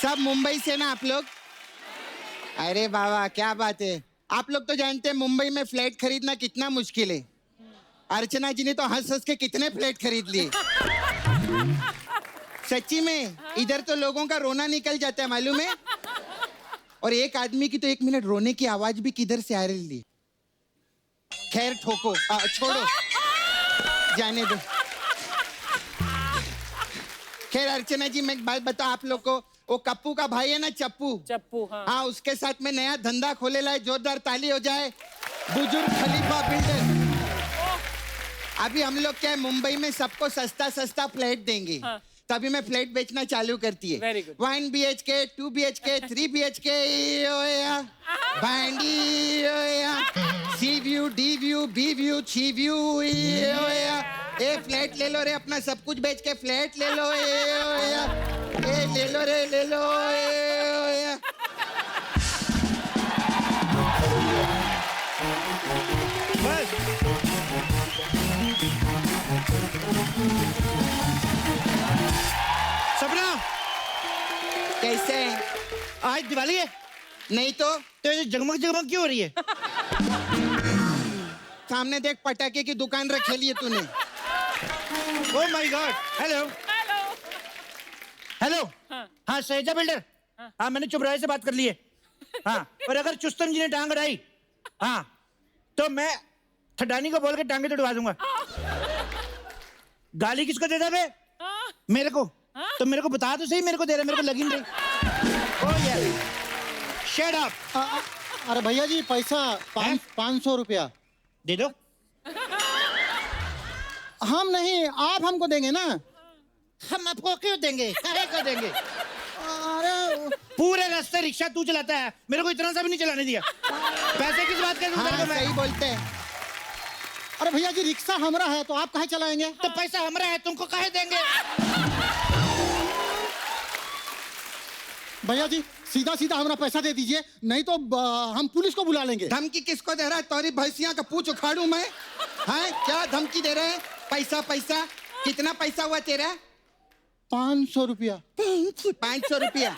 सब मुंबई से ना आप लोग? अरे बाबा क्या बात है। आप लोग तो जानते हैं मुंबई में फ्लैट खरीदना कितना मुश्किल है। अर्चना जी ने तो हंस हंस के कितने फ्लैट खरीद लिए। सच्ची में इधर तो लोगों का रोना निकल जाता है मालूम है। और एक आदमी की तो 1 मिनट रोने की आवाज भी किधर से आ रही। खैर ठोको, छोड़ो, जाने दो। खैर अर्चना जी मैं एक बात बताओ आप लोग को, वो कप्पू का भाई है ना चप्पू, हाँ उसके साथ में नया धंधा खोलेला है। जोरदार ताली हो जाए। बुजुर्ग खलीफा बिल्डर। अभी हम लोग क्या है मुंबई में सबको सस्ता सस्ता फ्लैट देंगे। तभी मैं फ्लैट बेचना चालू करती है। 1 BHK 2 BHK 3 BHK sea view D view B view sea view. ए फ्लैट ले लो रे, अपना सब कुछ बेच के फ्लैट ले लो। ए ले लो रे, ले लो। बस सपना, कैसे हैं? आज दिवाली है नहीं तो ये जगमग जगमग क्यों हो रही है? सामने देख पटाखे की दुकान रखे लिए तूने। Oh my God. Hello hello. हाँ सहेजा बिल्डर। हाँ मैंने चुपराय से बात कर ली है। हाँ और अगर चुस्तम जी ने टांग अड़ाई हाँ तो मैं ठडानी को बोल के टांगे तोड़वा दूंगा। गाली किसको देता बे? मेरे को। तो मेरे को बता तो सही, मेरे को दे रहा, मेरे को लगी नहीं रही। ओह यार शट अप। अरे भैया जी पैसा 500 रुपया दे दो। हम नहीं, आप हमको देंगे ना। हम आपको क्यों देंगे? काहे को देंगे? अरे पूरे रास्ते रिक्शा तू चलाता है, मेरे को इतना सा भी नहीं चलाने दिया। पैसे किस बात का? हाँ, सही बोलते हैं। अरे भैया जी रिक्शा हमारा है तो आप काहे चलाएंगे? तो पैसा हमारा है, तुमको काहे देंगे? भैया जी सीधा सीधा हमारा पैसा दे दीजिए, नहीं तो हम पुलिस को बुला लेंगे। धमकी किसको दे रहा है? तोरी भैंसिया का पूछ उखाड़ू मैं? हाँ क्या धमकी दे रहे हैं? पैसा पैसा कितना पैसा हुआ तेरा? 500 रुपया। 500 रुपया?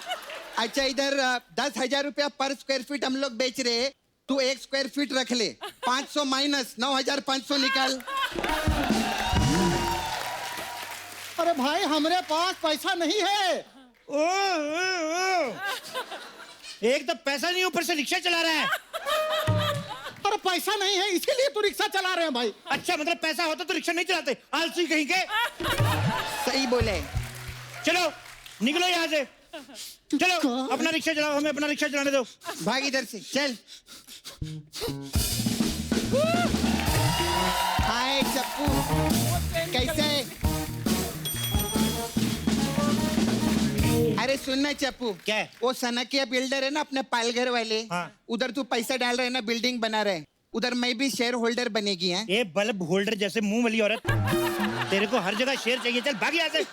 अच्छा इधर 10,000 रुपया पर स्क्वायर फीट हम लोग बेच रहे हैं। तू 1 स्क्वायर फीट रख ले। 500 माइनस 9,500 निकाल। अरे भाई हमारे पास पैसा नहीं है। ओ, एक तो पैसा नहीं, ऊपर से रिक्शा चला रहा है। अरे पैसा नहीं है इसीलिए तो रिक्शा चला रहे हैं भाई। अच्छा मतलब पैसा होता तो रिक्शा नहीं चलाते, आलसी कहीं के। सही बोले। चलो निकलो यहाँ से, चलो अपना रिक्शा चलाओ, हमें अपना रिक्शा चलाने दो। भाग इधर से चल। हाय चप्पू कैसे? अरे सुनना चप्पू, क्या है? वो सनकिया बिल्डर है ना अपने पालघर वाले, हाँ। उधर तू पैसा डाल रहे है ना, बिल्डिंग बना रहे, उधर मैं भी शेयर होल्डर बनेगी है। ये बल्ब होल्डर जैसे मुंह वाली औरत, तेरे को हर जगह शेयर चाहिए, चल भाग यहाँ से।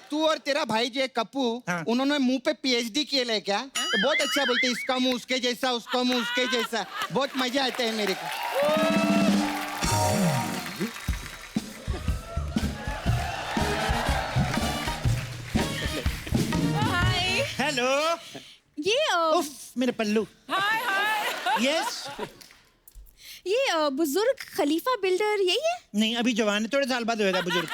तू और तेरा भाई जो है कप्पू, हाँ। उन्होंने मुंह पे PhD किए है क्या? तो बहुत अच्छा बोलते, इसका मुंह उसके जैसा, उसका मुंह उसके जैसा। बहुत मजा आता है मेरे को। हेलो। ये उफ मेरे पल्लू। यस। ये बुजुर्ग खलीफा बिल्डर यही है? नहीं अभी जवान है, थोड़े साल बाद होएगा बुजुर्ग।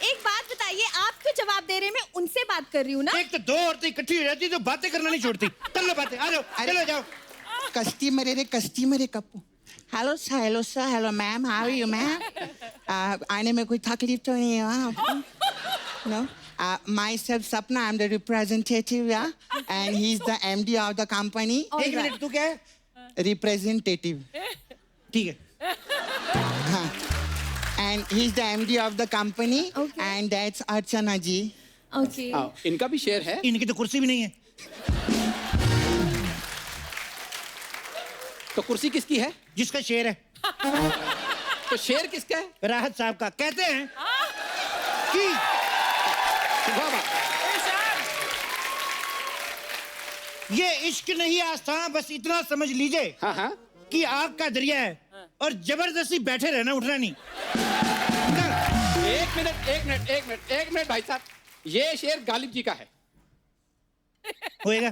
एक बात बताइए, आप क्यों जवाब दे रहे हैं? मैं उनसे बात कर रही हूँ ना। एक तो 2 औरतें इकट्ठी हो जाती तो बातें करना नहीं छोड़ती। कर लो बातें, आ जाओ, चलो जाओ। कस्टमर रे कस्टमर कप्पू। Hello sir, hello ma'am, how are you ma'am? आने में कोई तकलीफ तो नहीं है? No myself Sapna, I'm the representative, yeah, and he's the MD of the company. एक मिनट, तू क्या है? Representative. ठीक है। हाँ. And he's the MD of the company, Okay. and that's Archana ji. Okay. इनका भी शेयर है। इनकी तो कुर्सी भी नहीं है। तो कुर्सी किसकी है? जिसका शेयर है। तो शेयर किसका है? राहत साहब का। कहते हैं कि वाह वाह। ये इश्क नहीं आस्था, बस इतना समझ लीजिए हाँ हाँ। कि आग का दरिया है और जबरदस्ती बैठे रहना, उठना नहीं। एक मिनट भाई साहब, ये शेर गालिब जी का है। होएगा?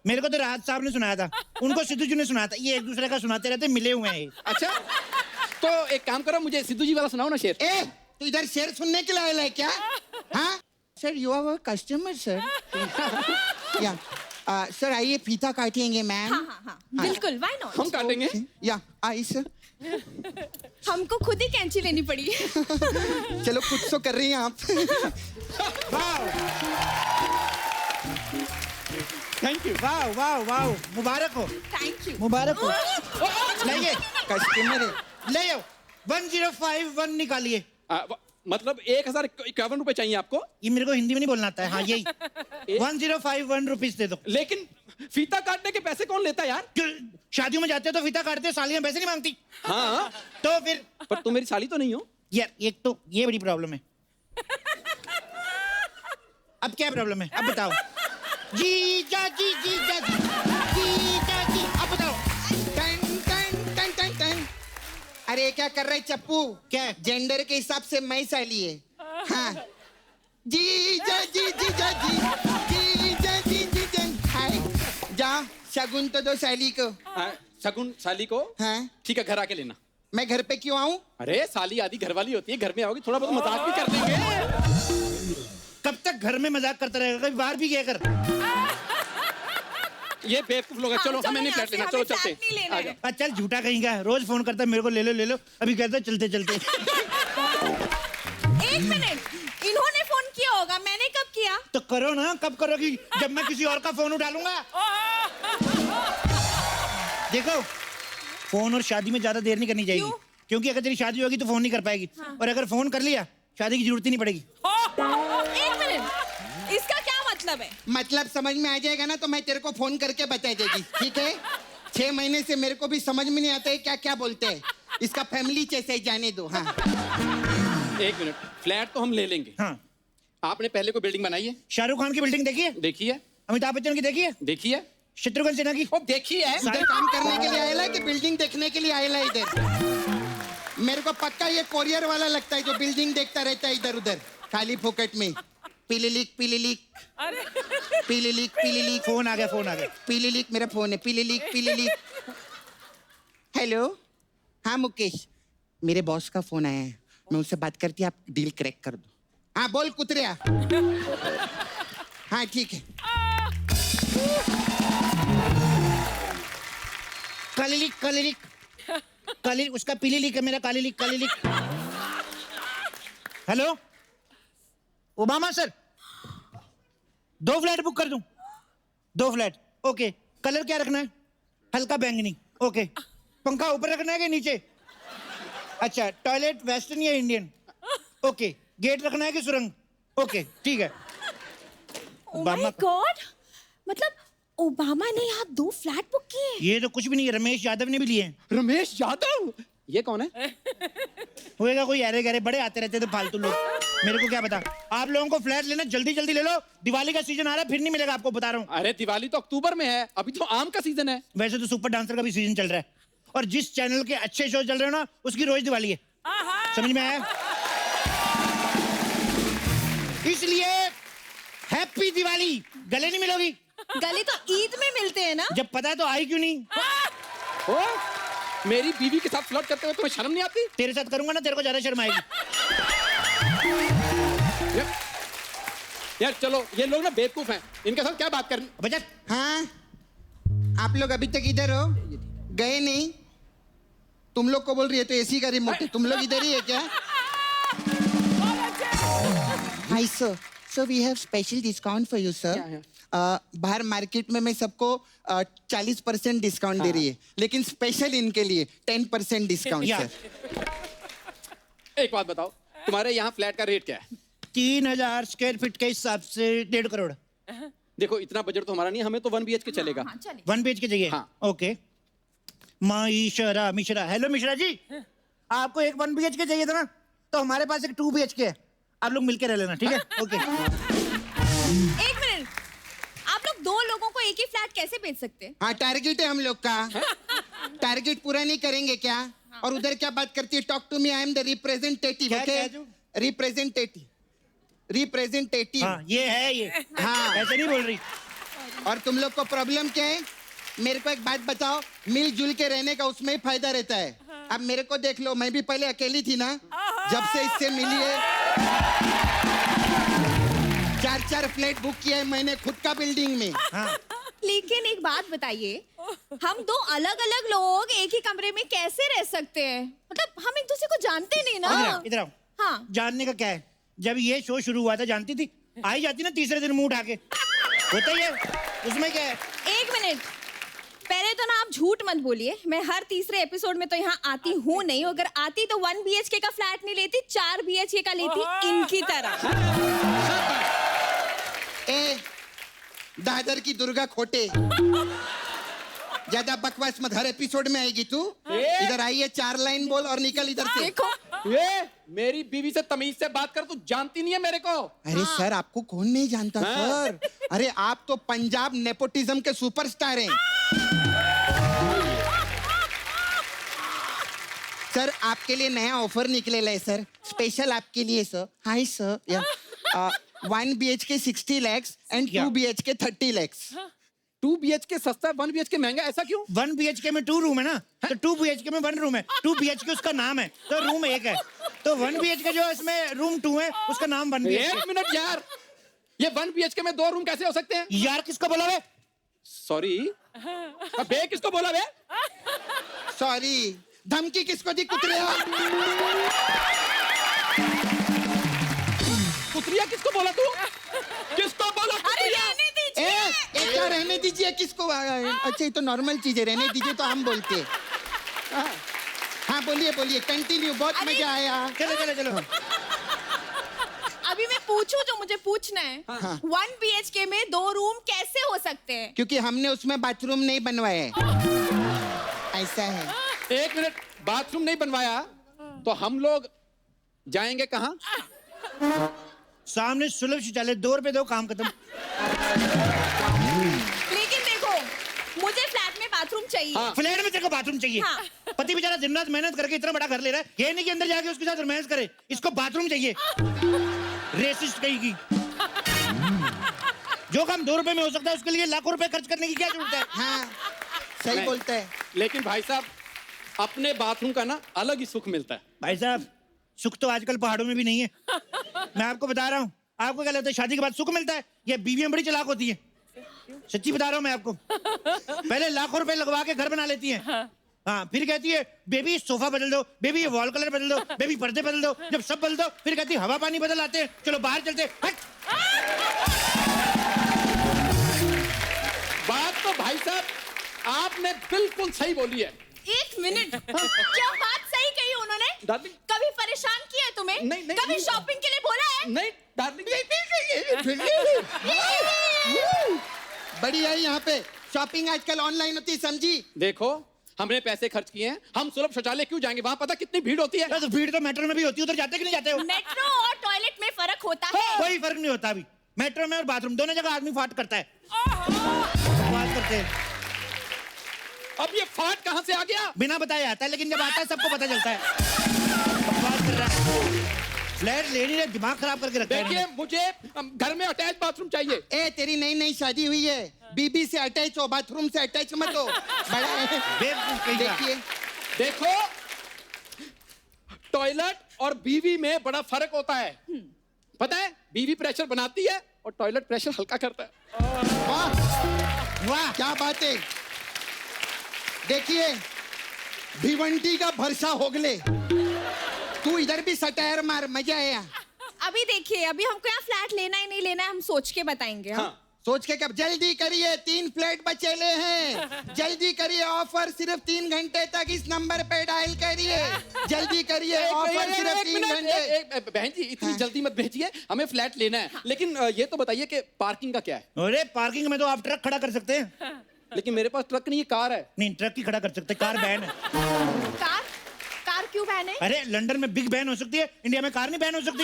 मेरे को तो राहत साहब ने सुनाया था, उनको सिद्धू जी ने सुनाया था, ये एक दूसरे का सुनाते रहते, मिले हुए हैं ये। अच्छा, तो एक काम करो, मुझे सिद्धू जी वाला सुनाओ ना शेर। ए तू इधर शेर सुनने के लिए आया है क्या? हाँ sir, you are customer sir. या सर आइए, फीता काटेंगे मैम। हाँ, बिल्कुल, व्हाई नॉट? हम काटेंगे। या आई सर। हमको खुद ही कैंची लेनी पड़ी। चलो कुछ तो कर रही हैं आप। Thank you. वाह वाह वाह, मुबारक हो, थैंक यू। मुबारक हो। लाइए, कस्टमर है। ले आओ, 1051 निकालिए। मतलब 1051 रुपए चाहिए आपको? ये मेरे को हिंदी में नहीं बोलना आता है। हाँ यही 1051 रुपीज दे दो। लेकिन फीता काटने के पैसे कौन लेता है यार? क्यों? शादियों में जाते हो तो फीता काटते हो, सालियां पैसे नहीं मांगती। हाँ, तो फिर पर तुम मेरी साली तो नहीं हो यार, एक तो ये बड़ी प्रॉब्लम है। अब क्या प्रॉब्लम है, अब बताओ। जी जा जी जी जा जी जी जा जी, अब बताओ। टन टन टन टन टन। अरे क्या कर रहे चप्पू? क्या? जेंडर के हिसाब से मैं साली है। हाँ जी जा जी जी जा जी जी जा जी जी जन। हाय जा, शगुन तो दो साली को। शगुन साली को? हाँ ठीक है, घर आके लेना। मैं घर पे क्यों आऊं? अरे साली आदि घर वाली होती है, घर में आओगी थोड़ा बहुत मजाक भी कर देंगे। कब तक घर में मजाक करता रहेगा, कभी बाहर भी गया कर। ये बेवकूफ लोग हैं। चलो, हमें नहीं फ्लैट लेना, चलो चलते हैं। चल, झूठा कहीं का, रोज फोन करता है मेरे को, ले लो, अभी कहता है चलते चलते। एक मिनट, इन्होंने फोन किया होगा, मैंने कब किया? तो करो ना, कब करोगी? जब मैं किसी और का फोन उठा लूंगा। देखो, फोन और शादी में ज्यादा देर नहीं करनी चाहिए। क्यों? क्योंकि अगर तेरी शादी होगी तो फोन नहीं कर पाएगी। और अगर फोन कर लिया, शादी की जरूरत ही नहीं पड़ेगी। एक मिनट, इसका क्या मतलब है? मतलब समझ में आ जाएगा ना तो मैं तेरे को फोन करके बता देगी, ठीक है? 6 महीने से मेरे को भी समझ में नहीं आता है क्या क्या बोलते हैं। इसका फैमिली जैसे जाने दो। हाँ एक मिनट, फ्लैट तो हम ले लेंगे। हाँ, आपने पहले कोई बिल्डिंग बनाई है? शाहरुख खान की बिल्डिंग देखी है? देखी है। अमिताभ बच्चन की देखी है? देखी है। शत्रुघ्न सिन्हा की? ओ देखी है। इधर काम करने के लिए आएला है कि बिल्डिंग देखने के लिए आएला है इधर? मेरे को पक्का ये कोरियर वाला लगता है जो बिल्डिंग देखता रहता है इधर उधर खाली फोकट में। पीलीलिक पीलीलिक पीलीलिक पीलीलिक। फोन आ गया, फोन आ गया। पीलीलिक मेरा फोन है। पीलीलिक पीलीलिक। हेलो, हाँ मुकेश, मेरे बॉस का फोन आया है, मैं उससे बात करती, आप डील क्रैक कर दो। हाँ बोल कुतरिया। हाँ ठीक है। कालीलिक कालीलिक काली, उसका पीली लिक है, मेरा काली लिक काली लिक। Hello Obama sir, 2 flat book कर दूं? 2 फ्लैट, ओके। कलर क्या रखना है? हल्का बैंगनी, ओके। पंखा ऊपर रखना है कि नीचे? अच्छा, टॉयलेट वेस्टर्न या इंडियन? ओके। गेट रखना है कि सुरंग? ओके, ठीक है। Oh my God! मतलब ओबामा ने यहाँ 2 फ्लैट बुक किए? ये तो कुछ भी नहीं है, रमेश यादव ने भी लिए हैं। रमेश यादव? ये कौन है? होएगा कोई अरे गरे, बड़े आते रहते थे फालतू लोग, मेरे को क्या पता। आप लोगों को फ्लैट लेना, जल्दी जल्दी ले लो, दिवाली का सीजन आ रहा है, फिर नहीं मिलेगा आपको, बता रहा हूँ। अरे दिवाली तो अक्टूबर में है, अभी तो आम का सीजन है। वैसे तो सुपर डांसर का भी सीजन चल रहा है, और जिस चैनल के अच्छे शो चल रहे हो ना, उसकी रोज दिवाली है। समझ में आया? इसलिए हैप्पी दिवाली। गले नहीं मिलोगी? गले तो ईद में मिलते हैं ना। जब पता है तो आई क्यों नहीं? ओ, मेरी बीवी के साथ फ्लर्ट करते हुए तुम्हें शर्म नहीं आती? तेरे साथ करूंगा ना, तेरे को ज्यादा शर्म आएगी। यार चलो, ये लोग ना बेवकूफ हैं, इनके साथ क्या बात करनी। बचा। हाँ आप लोग अभी तक इधर हो, गए नहीं? तुम लोग को बोल रही है तो एसी का रिमोट है, तुम लोग इधर ही है क्या? Hi sir, sir we have special discount for you sir. बाहर मार्केट में मैं सबको 40% डिस्काउंट दे रही है, लेकिन स्पेशल इनके लिए 10% डिस्काउंट या। सर। एक बात बताओ, तुम्हारे यहाँ फ्लैट का रेट क्या है? 3000 स्क्वायर फीट के हिसाब से 1.5 करोड़। देखो इतना बजट तो हमारा नहीं, हमें तो 1 BHK चलेगा। 1 BHK चाहिए? हाँ। ओके। मिश्रा, हेलो मिश्रा जी, आपको एक 1 BHK चाहिए था ना, तो हमारे पास एक 2 BHK है, आप लोग मिलके रह लेना, ठीक है? ओके। एक मिनट, आप लोग 2 लोगों को एक ही फ्लैट कैसे बेच सकते हैं? हाँ टारगेट है हम लोग का, टारगेट पूरा नहीं करेंगे क्या? और उधर क्या बात करती है? Talk to me, I am the representative. क्या ओके, क्या जो? रिप्रेजेंटेटिव। रिप्रेजेंटेटिव। हाँ ये है ये। हाँ। ऐसे नहीं बोल रही। और तुम लोग को प्रॉब्लम क्या है? मेरे को एक बात बताओ, मिलजुल के रहने का उसमें ही फायदा रहता है। अब मेरे को देख लो, मैं भी पहले अकेली थी ना, जब से इससे मिली है 4 फ्लैट बुक किया है मैंने खुद का बिल्डिंग में। हाँ। लेकिन एक बात बताइए, हम दो अलग अलग लोग एक ही कमरे में कैसे रह सकते हैं? मतलब हम एक दूसरे को जानते नहीं ना। इधर आओ। हाँ। जानने का क्या है, जब ये शो शुरू हुआ था जानती थी, आई जाती ना तीसरे दिन मुंह उठा के, होता ही है, उसमें क्या है। एक मिनट, पहले तो ना आप झूठ मत बोलिए। मैं हर तीसरे एपिसोड में तो यहाँ आती हूँ नहीं। अगर आती तो 1 BHK का फ्लैट नहीं लेती, 4 BHK का लेती, इनकी तरह। ए दादर की दुर्गा खोटे, ज्यादा बकवास मत, हर एपिसोड में आएगी तू। इधर आई है, 4 लाइन बोल और निकल इधर से। देखो, ये मेरी बीवी से तमीज से बात कर, तू जानती नहीं है मेरे को। अरे सर, आपको कौन नहीं जानता सर? अरे आप तो पंजाब नेपोटिज्म के सुपरस्टार हैं। सर आपके लिए नया ऑफर निकलेला है सर, स्पेशल आपके लिए सर। हाय सर, या 1 BHK 60 lakhs and 2 BHK 30 lakhs। 2 BHK सस्ता, 1 BHK महंगा, ऐसा क्यों? 1 BHK में 2 रूम है ना, तो 2 BHK में 1 रूम है। 2 BHK उसका नाम है, तो रूम 1 है, तो 1 BHK जो इसमें रूम 2 है उसका नाम 1 BHK। 1 मिनट यार, ये 1 BHK में 2 रूम कैसे हो सकते हैं? यार किसको बोला बे? सॉरी, बे किसको बोला बे? सॉरी, धमकी किसको दी कुतरिया? कुतरिया किसको बोला तू? किसको बोला अरे कुतरिया? रहने दीजिए। एक बार रहने दीजिए, किसको? अच्छा ये तो नॉर्मल चीज है, रहने दीजिए तो हम बोलते हैं। हाँ बोलिए बोलिए, कंटिन्यू, बहुत मजा आया। चलो चलो चलो। अभी मैं पूछूं जो मुझे पूछना है, 1 BHK में 2 रूम कैसे हो सकते हैं? क्योंकि हमने उसमें बाथरूम नहीं बनवाया है, ऐसा है। 1 मिनट, बाथरूम नहीं बनवाया तो हम लोग जाएंगे कहाँ? सामने सुलभ शौचालय, 2 रुपए दो, काम खत्म। लेकिन देखो, मुझे फ्लैट में बाथरूम चाहिए। हाँ। फ्लैट में तेरे को बाथरूम चाहिए? हाँ। पति बेचारा दिन रात मेहनत करके इतना बड़ा घर ले रहा है, ये नहीं कि अंदर जाके उसके साथ रोमांस करे, इसको बाथरूम चाहिए। रेसिस्ट कहीं की। जो काम 2 रुपए में हो सकता है उसके लिए लाखों रुपए खर्च करने की क्या जरूरत है? हाँ सही नहीं। बोलता है। लेकिन भाई साहब, अपने बाथरूम का ना अलग ही सुख मिलता है। भाई साहब, सुख तो आजकल पहाड़ों में भी नहीं है। मैं आपको बता रहा हूँ, आपको क्या लगता है शादी के बाद सुख मिलता है? ये बीवियां बड़ी चालाक होती है, सच्ची बता रहा हूँ मैं आपको। पहले लाखों रुपए लगवा के घर बना लेती हैं, हाँ, फिर कहती है बेबी सोफा बदल दो, बेबी ये वॉल कलर बदल दो, बेबी पर्दे बदल दो। जब सब बदल दो फिर कहती है हवा पानी बदल आते हैं, चलो बाहर चलते। हट। बात तो भाई साहब आपने बिल्कुल सही बोली है। 1 मिनट, क्या बात सही कही उन्होंने? डार्लिंग, कभी परेशान किया है तुम्हें? नहीं, नहीं, कभी नहीं। शॉपिंग के लिए बोला है? नहीं डार्लिंग, बढ़िया है, यहाँ पे शॉपिंग आजकल ऑनलाइन होती है, समझी? देखो हमने पैसे खर्च किए हैं, हम सुलभ शौचालय क्यों जाएंगे? वहां पता कितनी भीड़ होती है। तो भीड़ तो मेट्रो में भी होती है, उधर जाते कि नहीं जाते हो? मेट्रो और टॉयलेट में फर्क होता है। कोई फर्क नहीं होता। अभी मेट्रो में और बाथरूम दोनों जगह आदमी फाट करता है, बात करते हैं। अब ये फाट कहाँ से आ गया? बिना बताए आता है, लेकिन जब आता है सबको पता चलता है। बकवास कर रहा है। फ्लैट ले नहीं रहे, दिमाग खराब करके रखा है देखिए इन्होंने। मुझे घर में अटैच बाथरूम चाहिए। ए तेरी नई नई शादी हुई है, बीबी से अटैच हो, बाथरूम से अटैच मत हो। बड़ा है। बेवकूफ कहीं का। देखिए देखो, टॉयलेट और बीवी में बड़ा फर्क होता है। पता है, बीवी प्रेशर बनाती है और टॉयलेट प्रेशर हल्का करता है। वाह वाह, क्या बात है। देखिए भिवंडी का भरसा होगले, तू इधर भी सटायर मार, मजा आया। अभी देखिए, अभी हमको यहाँ फ्लैट लेना है नहीं लेना है, हम सोच के बताएंगे। हाँ। सोच के कब? जल्दी करिए, 3 फ्लैट बचेले हैं, जल्दी करिए। ऑफर सिर्फ 3 घंटे तक, इस नंबर पे डायल करिए, जल्दी करिए। ऑफर सिर्फ 3 घंटे। बहन जी इतनी जल्दी मत भेजिए, हमें फ्लैट लेना है। लेकिन ये तो बताइए कि पार्किंग का क्या है? अरे पार्किंग में तो आप ट्रक खड़ा कर सकते हैं। लेकिन मेरे पास ट्रक नहीं है, कार है। नहीं, ट्रक ही खड़ा कर सकते, कार बैन है। कार कार क्यों बैन है? अरे लंदन में बिग बैन हो सकती है, इंडिया में कार नहीं बैन हो सकती।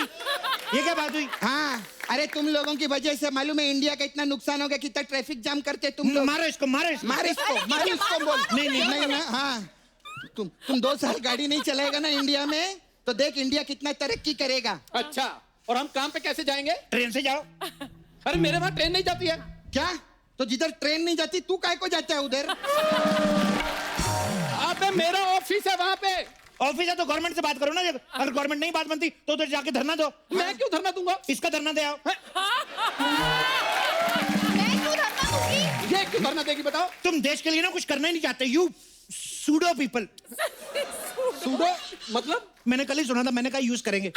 ये क्या बात हुई? हाँ, अरे तुम लोगों की वजह से मालूम है इंडिया का इतना नुकसान हो गया, कितना ट्रैफिक जाम करते तुम लोग। मारो इसको, मारो इसको। मार इसको, मार इसको बोल। नहीं, नहीं, नहीं ना, हाँ तुम 2 साल गाड़ी नहीं चलाएगा ना इंडिया में, तो देख इंडिया कितना तरक्की करेगा। अच्छा, और हम काम पे कैसे जाएंगे? ट्रेन से जाओ। अरे मेरे वहां ट्रेन नहीं जाती है। क्या? तो जिधर ट्रेन नहीं जाती तू काय को जाता है उधर? अबे मेरा ऑफिस है वहां पे। ऑफिस है तो गवर्नमेंट से बात करो ना। अगर गवर्नमेंट नहीं बात बनती तो उधर जाके धरना दो। मैं क्यों धरना दूंगा? इसका धरना दे आओ। मैं क्यों धरना दूंगी? ये क्यों धरना देगी बताओ? तुम देश के लिए ना कुछ करना ही नहीं चाहते। You pseudo people. सूडो मतलब? मैंने कल ही सुना था, मैंने कहा यूज करेंगे।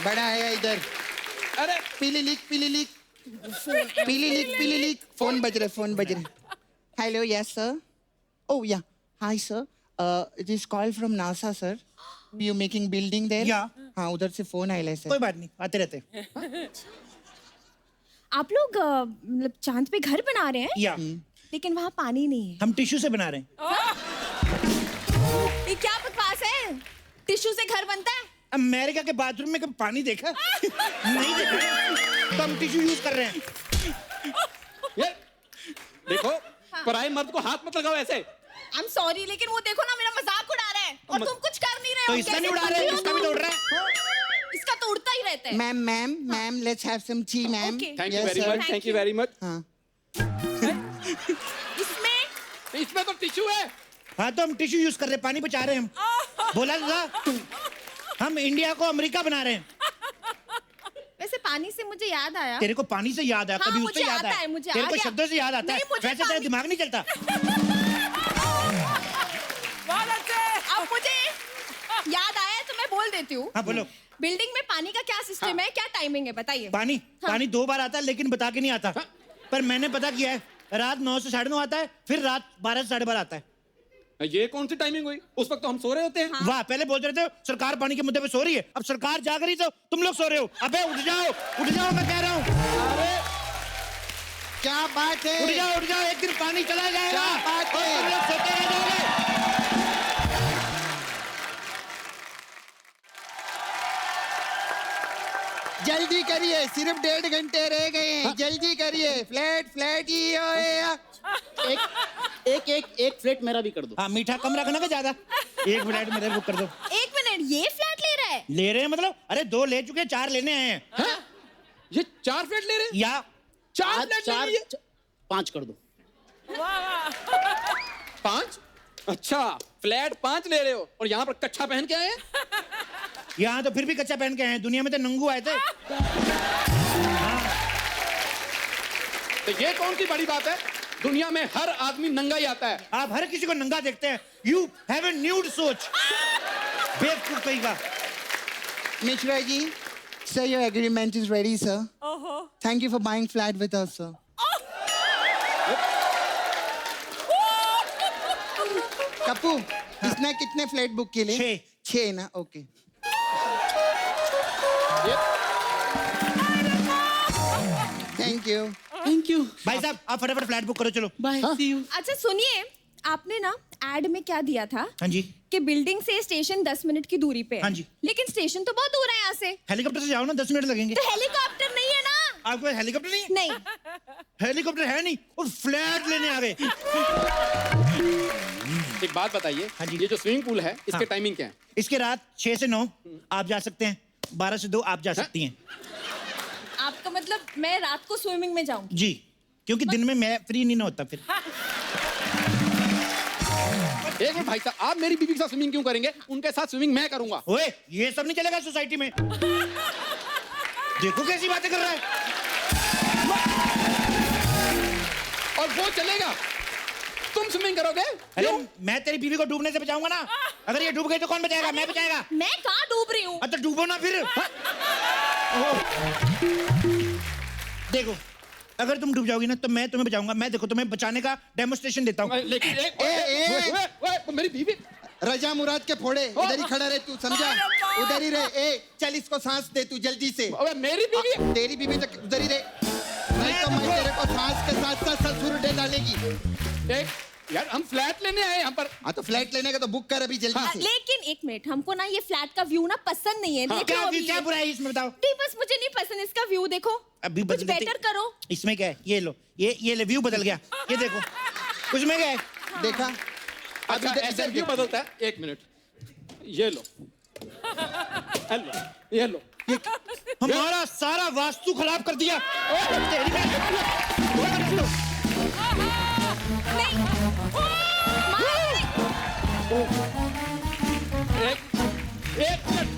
बड़ा है इधर। अरे पीली लीक फोन बज रहे। Hello yes sir. Oh yeah hi sir, it is call from NASA sir. You making building there? Yeah. हाँ उधर से फोन आया सर। कोई बात नहीं, आते रहते। आप लोग मतलब चांद पे घर बना रहे हैं, या लेकिन वहाँ पानी नहीं है। हम टिश्यू से बना रहे हैं। ये क्या बकवास है? टिश्यू से घर बनता है? अमेरिका के बाथरूम में कभी पानी देखा? नहीं देखा, तो हम टिश्यू यूज कर रहे हैं। ये देखो, पराये मर्द को हाथ मत लगाओ ऐसे। I'm sorry, लेकिन वो देखो ना मेरा मजाक उड़ा रहे हैं और तुम कुछ कर नहीं रहे हो। तो इसका कैसे नहीं उड़ा कर रहे, हो इसका भी तुम? तो उड़ रहा है। इसका तो उड़ता ही रहता है। Ma'am let's have some tea ma'am. Okay. Thank you Yes, very sir. Much, thank you very much. हाँ इसमें तो टिश्यू है। हाँ तो हम टिश्यू यूज कर रहे हैं, पानी बचा रहे हैं हम। बोला था हम इंडिया को अमेरिका बना रहे हैं। वैसे पानी से मुझे याद आया। तेरे को पानी से याद आया, हाँ, कभी मुझे उससे याद आता आया? है, मुझे तेरे आ को गया। शब्दों से याद आता है, नहीं, मुझे वैसे तेरा पानी- दिमाग नहीं चलता। अब मुझे याद आया तो मैं बोल देती हूँ। हाँ बोलो। बिल्डिंग में पानी का क्या सिस्टम है, क्या टाइमिंग है, बताइए। पानी पानी 2 बार आता है, लेकिन बता के नहीं आता। पर मैंने पता किया है, रात 9 से 9:30 आता है, फिर रात 12 से 12:30 आता है। ये कौन सी टाइमिंग हुई? उस वक्त तो हम सो रहे होते हैं। वाह, पहले बोल रहे थे सरकार पानी के मुद्दे पे सो रही है, अब सरकार जाग रही तो तुम लोग सो रहे हो। अबे उठ जाओ मैं कह रहा हूँ। अरे क्या बात है? उठ जाओ, एक दिन पानी चला जाएगा क्या बात और है? तुम लोग सोते रह जाओगे। जल्दी करिए, सिर्फ 1.5 घंटे रह गए हैं। जल्दी करिए, फ्लैट ही होएगा। एक फ्लैट मेरा भी कर दो। हाँ, मीठा कम रखना का ज्यादा। 1 मिनट मेरे बुक कर दो। 1 मिनट, ये फ्लैट ले रहा है? ले रहे हैं मतलब? अरे 2 ले चुके, 4 लेने आए हैं। ये 4 फ्लैट ले रहे हैं? या 4 फ्लैट ले लिए? 5 कर दो। 5? अच्छा, फ्लैट 5 ले रहे हो और यहाँ पर कच्छा पहन के आए हैं? यहाँ तो फिर भी कच्चा पहन के आए हैं, दुनिया में तो नंगू आए थे। तो ये कौन सी बड़ी बात है? दुनिया में हर आदमी नंगा ही आता है। आप हर किसी को नंगा देखते हैं। यू हैव ए न्यूड सोच। बेवकूफ कहीं का। Mishra ji, sir, your agreement is ready, sir. Thank you for buying flat with us, sir. Kappu, इसने कितने फ्लैट बुक किए? 6 6 ना? ओके। Thank you. भाई साहब, आप फटाफट फ्लैट बुक करो, चलो। Bye, see you. अच्छा सुनिए, आपने ना एड में क्या दिया था हाँ जी। कि बिल्डिंग से स्टेशन 10 मिनट की दूरी पे है। हाँ जी। लेकिन स्टेशन तो बहुत दूर है यहाँ से। हेलीकॉप्टर से जाओ ना, 10 मिनट लगेंगे। तो हेलीकॉप्टर नहीं है ना? आपके पास हेलीकॉप्टर नहीं है? नहीं। हेलीकॉप्टर है नहीं और फ्लैट लेने आ गए। एक बात बताइए, हाँ जी। ये जो स्विमिंग पूल है, इसके हाँ। टाइमिंग क्या है? इसके रात 6 से 9 आप जा सकते हैं, 12 से 2 आप जा सकती हैं। आपका मतलब मैं रात को स्विमिंग में जाऊंगी? जी, क्योंकि दिन में मैं फ्री नहीं ना होता फिर। एक मिनट भाई साहब, आप मेरी बीवी के साथ स्विमिंग क्यों करेंगे? उनके साथ स्विमिंग मैं करूंगा। ओए, ये सब नहीं चलेगा सोसाइटी में। देखो कैसी बातें कर रहा है। और वो चलेगा, तुम स्विमिंग करोगे? अरे क्यों? मैं तेरी बीवी को डूबने से बचाऊंगा ना। अगर ये डूब गई तो कौन बचाएगा? मैं बचाएगा। मैं कहाँ डूब रही हूँ? तो डूबो ना फिर। देखो, अगर तुम डूब जाओगी ना तो मैं तुम्हें बचाऊंगा। मैं देखो तुम्हें बचाने का डेमोस्ट्रेशन देता हूँ। लेकिन ए, मेरी बीवी। रजा मुराद के फोड़े, इधर ही खड़ा रहे तू, समझा? उधर ही रहे। चल इसको सांस दे तू जल्दी से। अबे मेरी बीवी। तेरी बीवी तो उधर ही रहे, नहीं तो मैं तेरे को सांस के साथ साथ ससुर डे डालेगी। यार हम फ्लैट लेने आए यहाँ पर। हाँ तो फ्लैट लेने का तो बुक कर अभी जल्दी से। लेकिन 1 मिनट, हमको ना ये फ्लैट का व्यू ना पसंद नहीं है। देख लो क्या अभी क्या ये। बुरा है इसमें, बताओ? नहीं, बस मुझे नहीं पसंद इसका व्यू। देखो अभी कुछ बदल देते। बेटर करो। इसमें क्या है? ये लो, ये ले, व्यू बदल गया। ये देखो, उसमें क्या है? देखा? अच्छा ऐसे क्यों बदलता है? 1 मिनट, ये लो, हेलो, ये लो। हमारा सारा वास्तु खराब कर दिया। तेरी नहीं एक मिनट,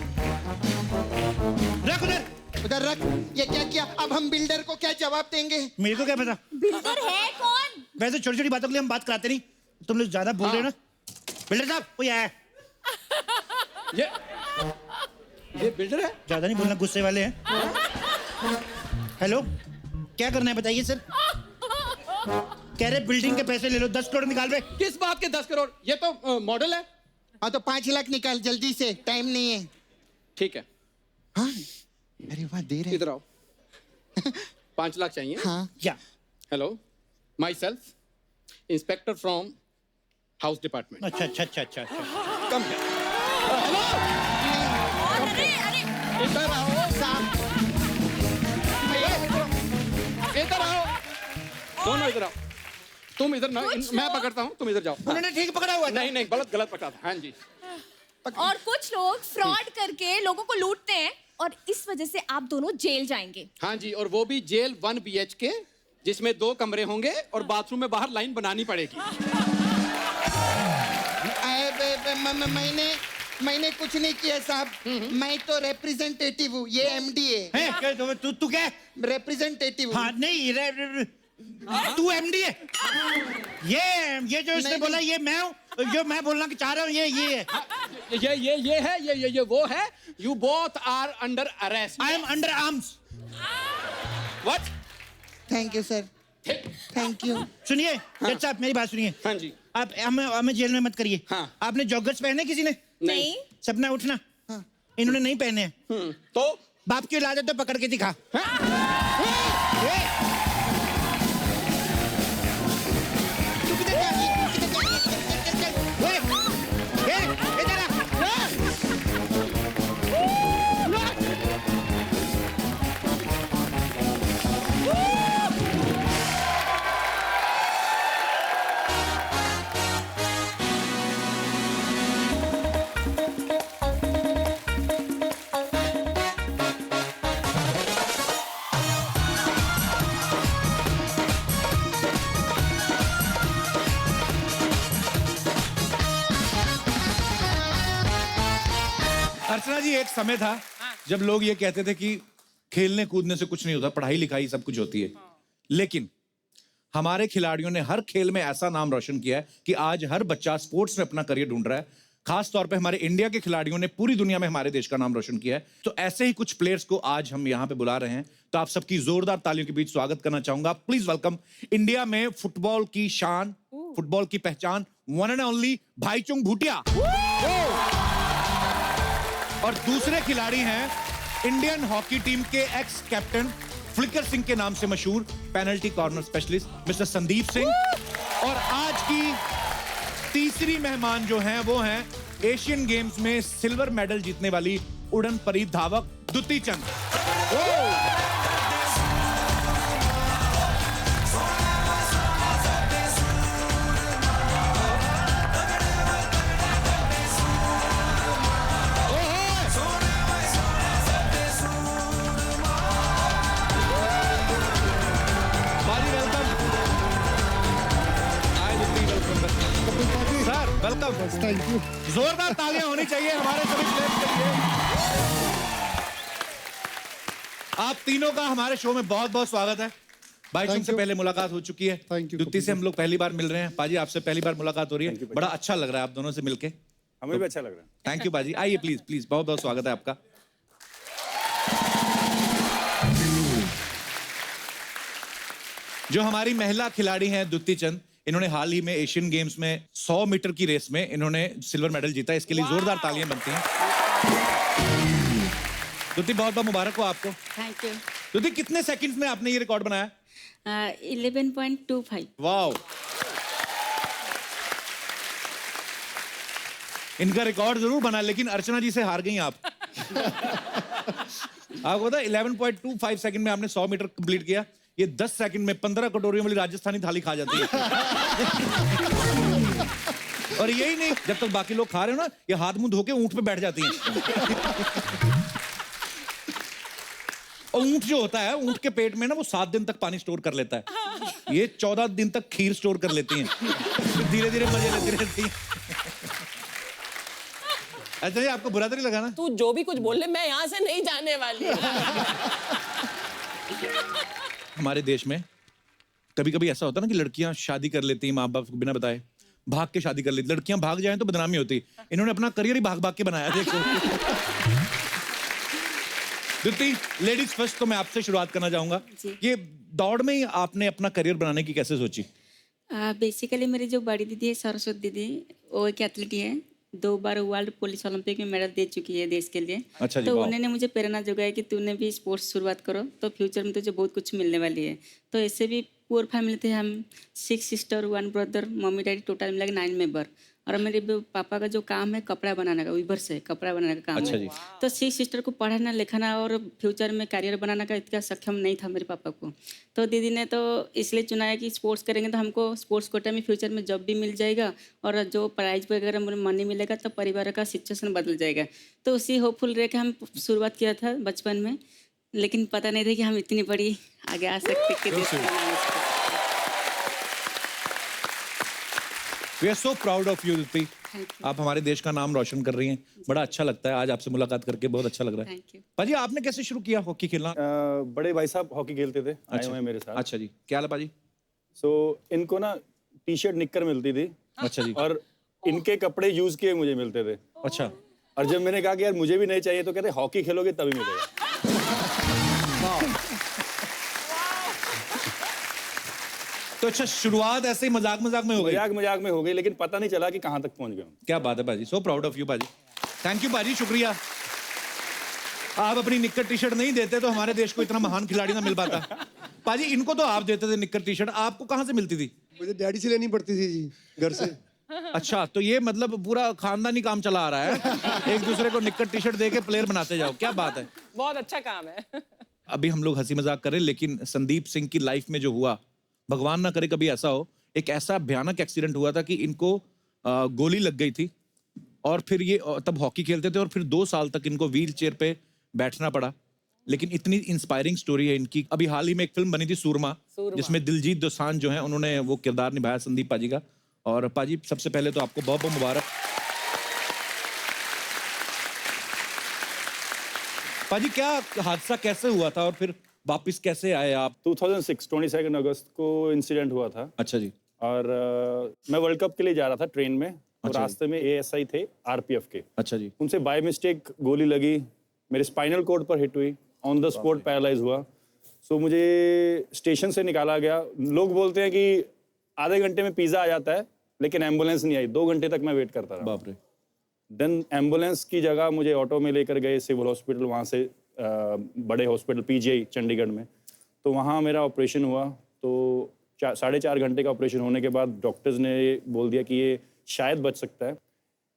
रख उधर। उधर रख। ये क्या किया? अब हम बिल्डर को क्या जवाब देंगे? मेरे को क्या पता? बिल्डर है कौन? वैसे छोटी छोटी बातों के लिए हम बात कराते नहीं, तुम लोग ज्यादा बोल रहे हो ना। बिल्डर साहब कोई आया है। ये बिल्डर है। ज्यादा नहीं बोलना, गुस्से वाले हैं। हेलो, क्या करना है बताइए सर। कह रहे बिल्डिंग के पैसे ले लो, 10 करोड़ निकाल रहे। किस बात के 10 करोड़? ये तो मॉडल है। हाँ तो 5 लाख निकाल जल्दी से, टाइम नहीं है। ठीक है, हाँ अरे वाह दे रहे। इधर आओ। 5 लाख चाहिए। हाँ या hello, my self inspector from house department. अच्छा अच्छा अच्छा अच्छा अच्छा। कम है। हेलो, अरे अरे इधर आओ। इधर आओ, दोनों इधर आओ। तुम इधर ना, मैं पकड़ता हूँ, तुम इधर जाओ। उन्होंने ठीक पकड़ा हुआ था। नहीं नहीं, गलत पकड़ा था। हाँ जी। और कुछ लोग फ्रॉड करके लोगों को लूटते हैं और इस वजह से आप दोनों जेल जाएंगे। हाँ जी, और वो भी जेल 1 BHK, जिसमें 2 कमरे होंगे और बाथरूम में बाहर लाइन बनानी पड़ेगी। मैंने कुछ नहीं किया साहब। मैं तो रिप्रेजेंटेटिव हूँ, ये MD है। तू क्या है? रिप्रेजेंटेटिव। हाँ नहीं, तू MD है। ये जो इसने नहीं, बोला ये मैं हूँ, जो मैं बोलना चाह रहा हूँ ये है। ये है, ये वो है। You both are under arrest. I am under arms. What? Thank you sir, thank you. सुनिए जज साहब, मेरी बात सुनिए। हाँ जी। आप हमें जेल में मत करिए। हाँ। आपने जॉगर्स पहने किसी ने? नहीं। सपना उठना। हाँ। इन्होंने नहीं पहने हैं। तो बाप की औलाद है तो पकड़ के दिखा। अर्चना जी, एक समय था जब लोग ये कहते थे कि खेलने कूदने से कुछ नहीं होता, पढ़ाई लिखाई सब कुछ होती है। लेकिन हमारे खिलाड़ियों ने हर खेल में ऐसा नाम रोशन किया है कि आज हर बच्चा स्पोर्ट्स में अपना करियर ढूंढ रहा है। खास तौर पे हमारे इंडिया के खिलाड़ियों ने पूरी दुनिया में हमारे देश का नाम रोशन किया है। तो ऐसे ही कुछ प्लेयर्स को आज हम यहाँ पे बुला रहे हैं। तो आप सबकी जोरदार तालियों के बीच स्वागत करना चाहूंगा। प्लीज वेलकम इंडिया में फुटबॉल की शान, फुटबॉल की पहचान, one and only Bhaichung Bhutia. और दूसरे खिलाड़ी हैं इंडियन हॉकी टीम के एक्स कैप्टन फ्लिकर सिंह के नाम से मशहूर penalty corner specialist mister Sandeep Singh. और आज की तीसरी मेहमान जो हैं वो हैं एशियन गेम्स में सिल्वर मेडल जीतने वाली उड़न परी धावक Dutee Chand. Welcome, thank you. जोरदार तालियां होनी चाहिए हमारे सभी प्लेयर्स के लिए। आप तीनों का हमारे शो में बहुत बहुत स्वागत है। भाई Thank तुमसे you. पहले मुलाकात हो चुकी है। Thank you, दुत्ती से हम लोग पहली बार मिल रहे हैं। पाजी आपसे पहली बार मुलाकात हो रही है। बड़ा अच्छा लग रहा है आप दोनों से मिलके। हमें भी अच्छा लग रहा है। थैंक यू पाजी, आइए प्लीज प्लीज, बहुत बहुत स्वागत है आपका। जो हमारी महिला खिलाड़ी हैं दुत्ती चंद, इन्होंने हाल ही में एशियन गेम्स में 100 मीटर की रेस में इन्होंने सिल्वर मेडल जीता। इसके लिए जोरदार तालियां बनती हैं। दुत्ती बहुत बहुत मुबारक हो आपको। Thank you. दुत्ती कितने सेकंड्स में आपने ये रिकॉर्ड बनाया? 11.25। वाओ, इनका रिकॉर्ड जरूर बना लेकिन अर्चना जी से हार गई आप। आपको पता 11.25 सेकंड में आपने 100 मीटर कंप्लीट किया। ये 10 सेकंड में 15 कटोरियों वाली राजस्थानी थाली खा जाती है। और यही नहीं, जब तक बाकी लोग खा रहे हो ना, ये हाथ मुंह धो के ऊंट पे बैठ जाती हैं। और ऊंट जो होता है, ऊंट के पेट में ना वो 7 दिन तक पानी स्टोर कर लेता है, ये 14 दिन तक खीर स्टोर कर लेती हैं, धीरे धीरे मजे लेती रहती हैं। अच्छा, ये आपको बुरा तो नहीं लगा ना? तू जो भी कुछ बोल ले, मैं यहाँ से नहीं जाने वाली। हमारे देश में कभी कभी ऐसा होता है ना कि लड़कियां शादी कर लेती हैं माँ बाप को बिना बताए, भाग के शादी कर लेती। लड़कियां भाग जाएं तो बदनामी होती, इन्होंने अपना करियर ही भाग भाग के बनाया। देखो दीप्ति, लेडीज फर्स्ट, तो मैं आपसे शुरुआत करना चाहूंगा। ये दौड़ में ही आपने अपना करियर बनाने की कैसे सोची? बेसिकली मेरी जो बड़ी दीदी है सरस्वती दीदी, वो एक एथलीट है, 2 बार वर्ल्ड पुलिस ओलंपिक में मेडल दे चुकी है देश के लिए। अच्छा जी, तो वाह। उन्होंने मुझे प्रेरणा जुगाई कि तूने भी स्पोर्ट्स शुरुआत करो तो फ्यूचर में तुझे बहुत कुछ मिलने वाली है। तो ऐसे भी पुअर फैमिली थे हम, 6 sister 1 brother, mummy daddy total मिला के 9 मेंबर। और मेरे पापा का जो काम है कपड़ा बनाने का, वीवर से कपड़ा बनाने का काम अच्छा है। जी। तो 6 सिस्टर को पढ़ाना लिखाना और फ्यूचर में करियर बनाने का इतना सक्षम नहीं था मेरे पापा को। तो दीदी ने तो इसलिए चुना है कि स्पोर्ट्स करेंगे तो हमको स्पोर्ट्स कोटा में फ्यूचर में जॉब भी मिल जाएगा और जो प्राइज वगैरह मनी मिलेगा तो परिवार का सिचुएशन बदल जाएगा। तो उसी होपफुल रह के हम शुरुआत किया था बचपन में, लेकिन पता नहीं था कि हम इतनी बड़ी आगे आ सकते। We are so proud of you, Deepti. आप हमारे देश का नाम रोशन कर रही हैं, बड़ा अच्छा लगता है। आज आपसे मुलाकात करके बहुत अच्छा लग रहा है। Thank you. पाजी, आपने कैसे शुरू किया हॉकी खेलना? बड़े भाई साहब हॉकी खेलते थे, आए हुए हैं मेरे साथ। अच्छा जी, क्या हाल है पाजी? सो इनको ना टी शर्ट निक्कर मिलती थी। अच्छा जी। और इनके कपड़े यूज किए मुझे मिलते थे। अच्छा। और जब मैंने कहा कि यार मुझे भी नहीं चाहिए, तो कहते हॉकी खेलोगे तभी मिलेगा। तो अच्छा, शुरुआत ऐसे ही मजाक मजाक में हो गई? मजाक मजाक में हो गई, लेकिन पता नहीं चला कि कहाँ तक पहुंच गए। क्या बात है पाजी, सो प्राउड ऑफ यू पाजी। थैंक यू पाजी, शुक्रिया। आप अपनी निक्कर टी शर्ट नहीं देते तो हमारे देश को इतना महान खिलाड़ी ना मिल पाता। पाजी, इनको तो आप देते थे निक्कर टी शर्ट, आपको कहाँ से मिलती थी? मुझे डैडी से लेनी पड़ती थी जी, घर से। अच्छा, तो ये मतलब पूरा खानदानी काम चला आ रहा है, एक दूसरे को निक्कर टी शर्ट दे के प्लेयर बनाते जाओ। क्या बात है, बहुत अच्छा काम है। अभी हम लोग हंसी मजाक करें, लेकिन संदीप सिंह की लाइफ में जो हुआ, भगवान ना करे कभी ऐसा हो, एक ऐसा भयानक एक्सीडेंट हुआ था कि इनको गोली लग गई थी और फिर ये तब हॉकी खेलते थे और फिर 2 साल तक इनको व्हील चेयर पे बैठना पड़ा। लेकिन इतनी इंस्पायरिंग स्टोरी है इनकी। अभी हाल ही में एक फिल्म बनी थी सूरमा, जिसमें दिलजीत दोसांझ जो है उन्होंने वो किरदार निभाया संदीप पाजी का। और पाजी, सबसे पहले तो आपको बहुत बहुत मुबारक। पाजी, क्या हादसा कैसे हुआ था और फिर वापिस कैसे आए आप? 2006 22 अगस्त को इंसिडेंट हुआ था। अच्छा जी। और मैं वर्ल्ड कप के लिए जा रहा था ट्रेन में, और अच्छा रास्ते में ASI थे RPF के। अच्छा जी। उनसे बाय मिस्टेक गोली लगी, मेरे स्पाइनल कॉर्ड पर हिट हुई, ऑन द स्पॉट पैरालाइज हुआ। सो मुझे स्टेशन से निकाला गया। लोग बोलते हैं कि आधे घंटे में पिज्जा आ जाता है, लेकिन एम्बुलेंस नहीं आई। 2 घंटे तक मैं वेट करता रहा। बाप रे। देन एम्बुलेंस की जगह मुझे ऑटो में लेकर गए सिविल हॉस्पिटल, वहाँ से बड़े हॉस्पिटल PGI चंडीगढ़ में। तो वहाँ मेरा ऑपरेशन हुआ। तो 4.5 घंटे का ऑपरेशन होने के बाद डॉक्टर्स ने बोल दिया कि ये शायद बच सकता है,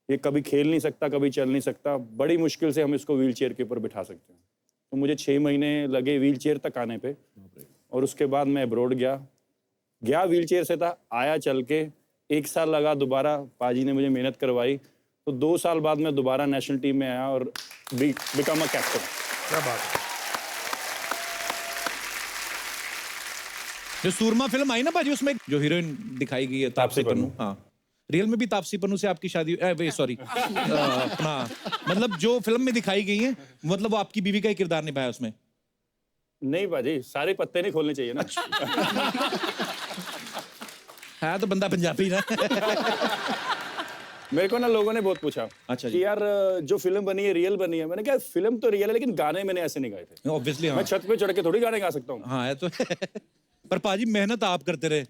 ये कभी खेल नहीं सकता, कभी चल नहीं सकता, बड़ी मुश्किल से हम इसको व्हील चेयर के ऊपर बिठा सकते हैं। तो मुझे 6 महीने लगे व्हील चेयर तक आने पे। और उसके बाद मैं अब्रॉड गया व्हील चेयर से था, आया चल के। 1 साल लगा, दोबारा पाजी ने मुझे मेहनत करवाई। तो 2 साल बाद मैं दोबारा नेशनल टीम में आया और बिकम अ कैप्टन। क्या बात है। जो सूरमा फिल्म आई ना पाजी, उसमें जो हीरोइन दिखाई गई है तापसी पन्नू, हाँ, रियल में भी तापसी पन्नू से आपकी शादी? सॉरी, अपना मतलब जो फिल्म में दिखाई गई है, मतलब वो आपकी बीवी का ही किरदार निभाया उसमें? नहीं बाजी, सारे पत्ते नहीं खोलने चाहिए ना। है तो बंदा पंजाबी ना। मेरे को ना लोगों ने बहुत पूछा, अच्छा कि यार जो फिल्म बनी है रियल बनी है। मैंने कहा फिल्म तो रियल है, लेकिन गाने मैंने ऐसे नहीं गाए थे। ऑब्वियसली मैं छत पे चढ़ के थोड़ी गाने गा सकता हूँ। हाँ, है तो। पर पाजी, मेहनत आप करते रहे,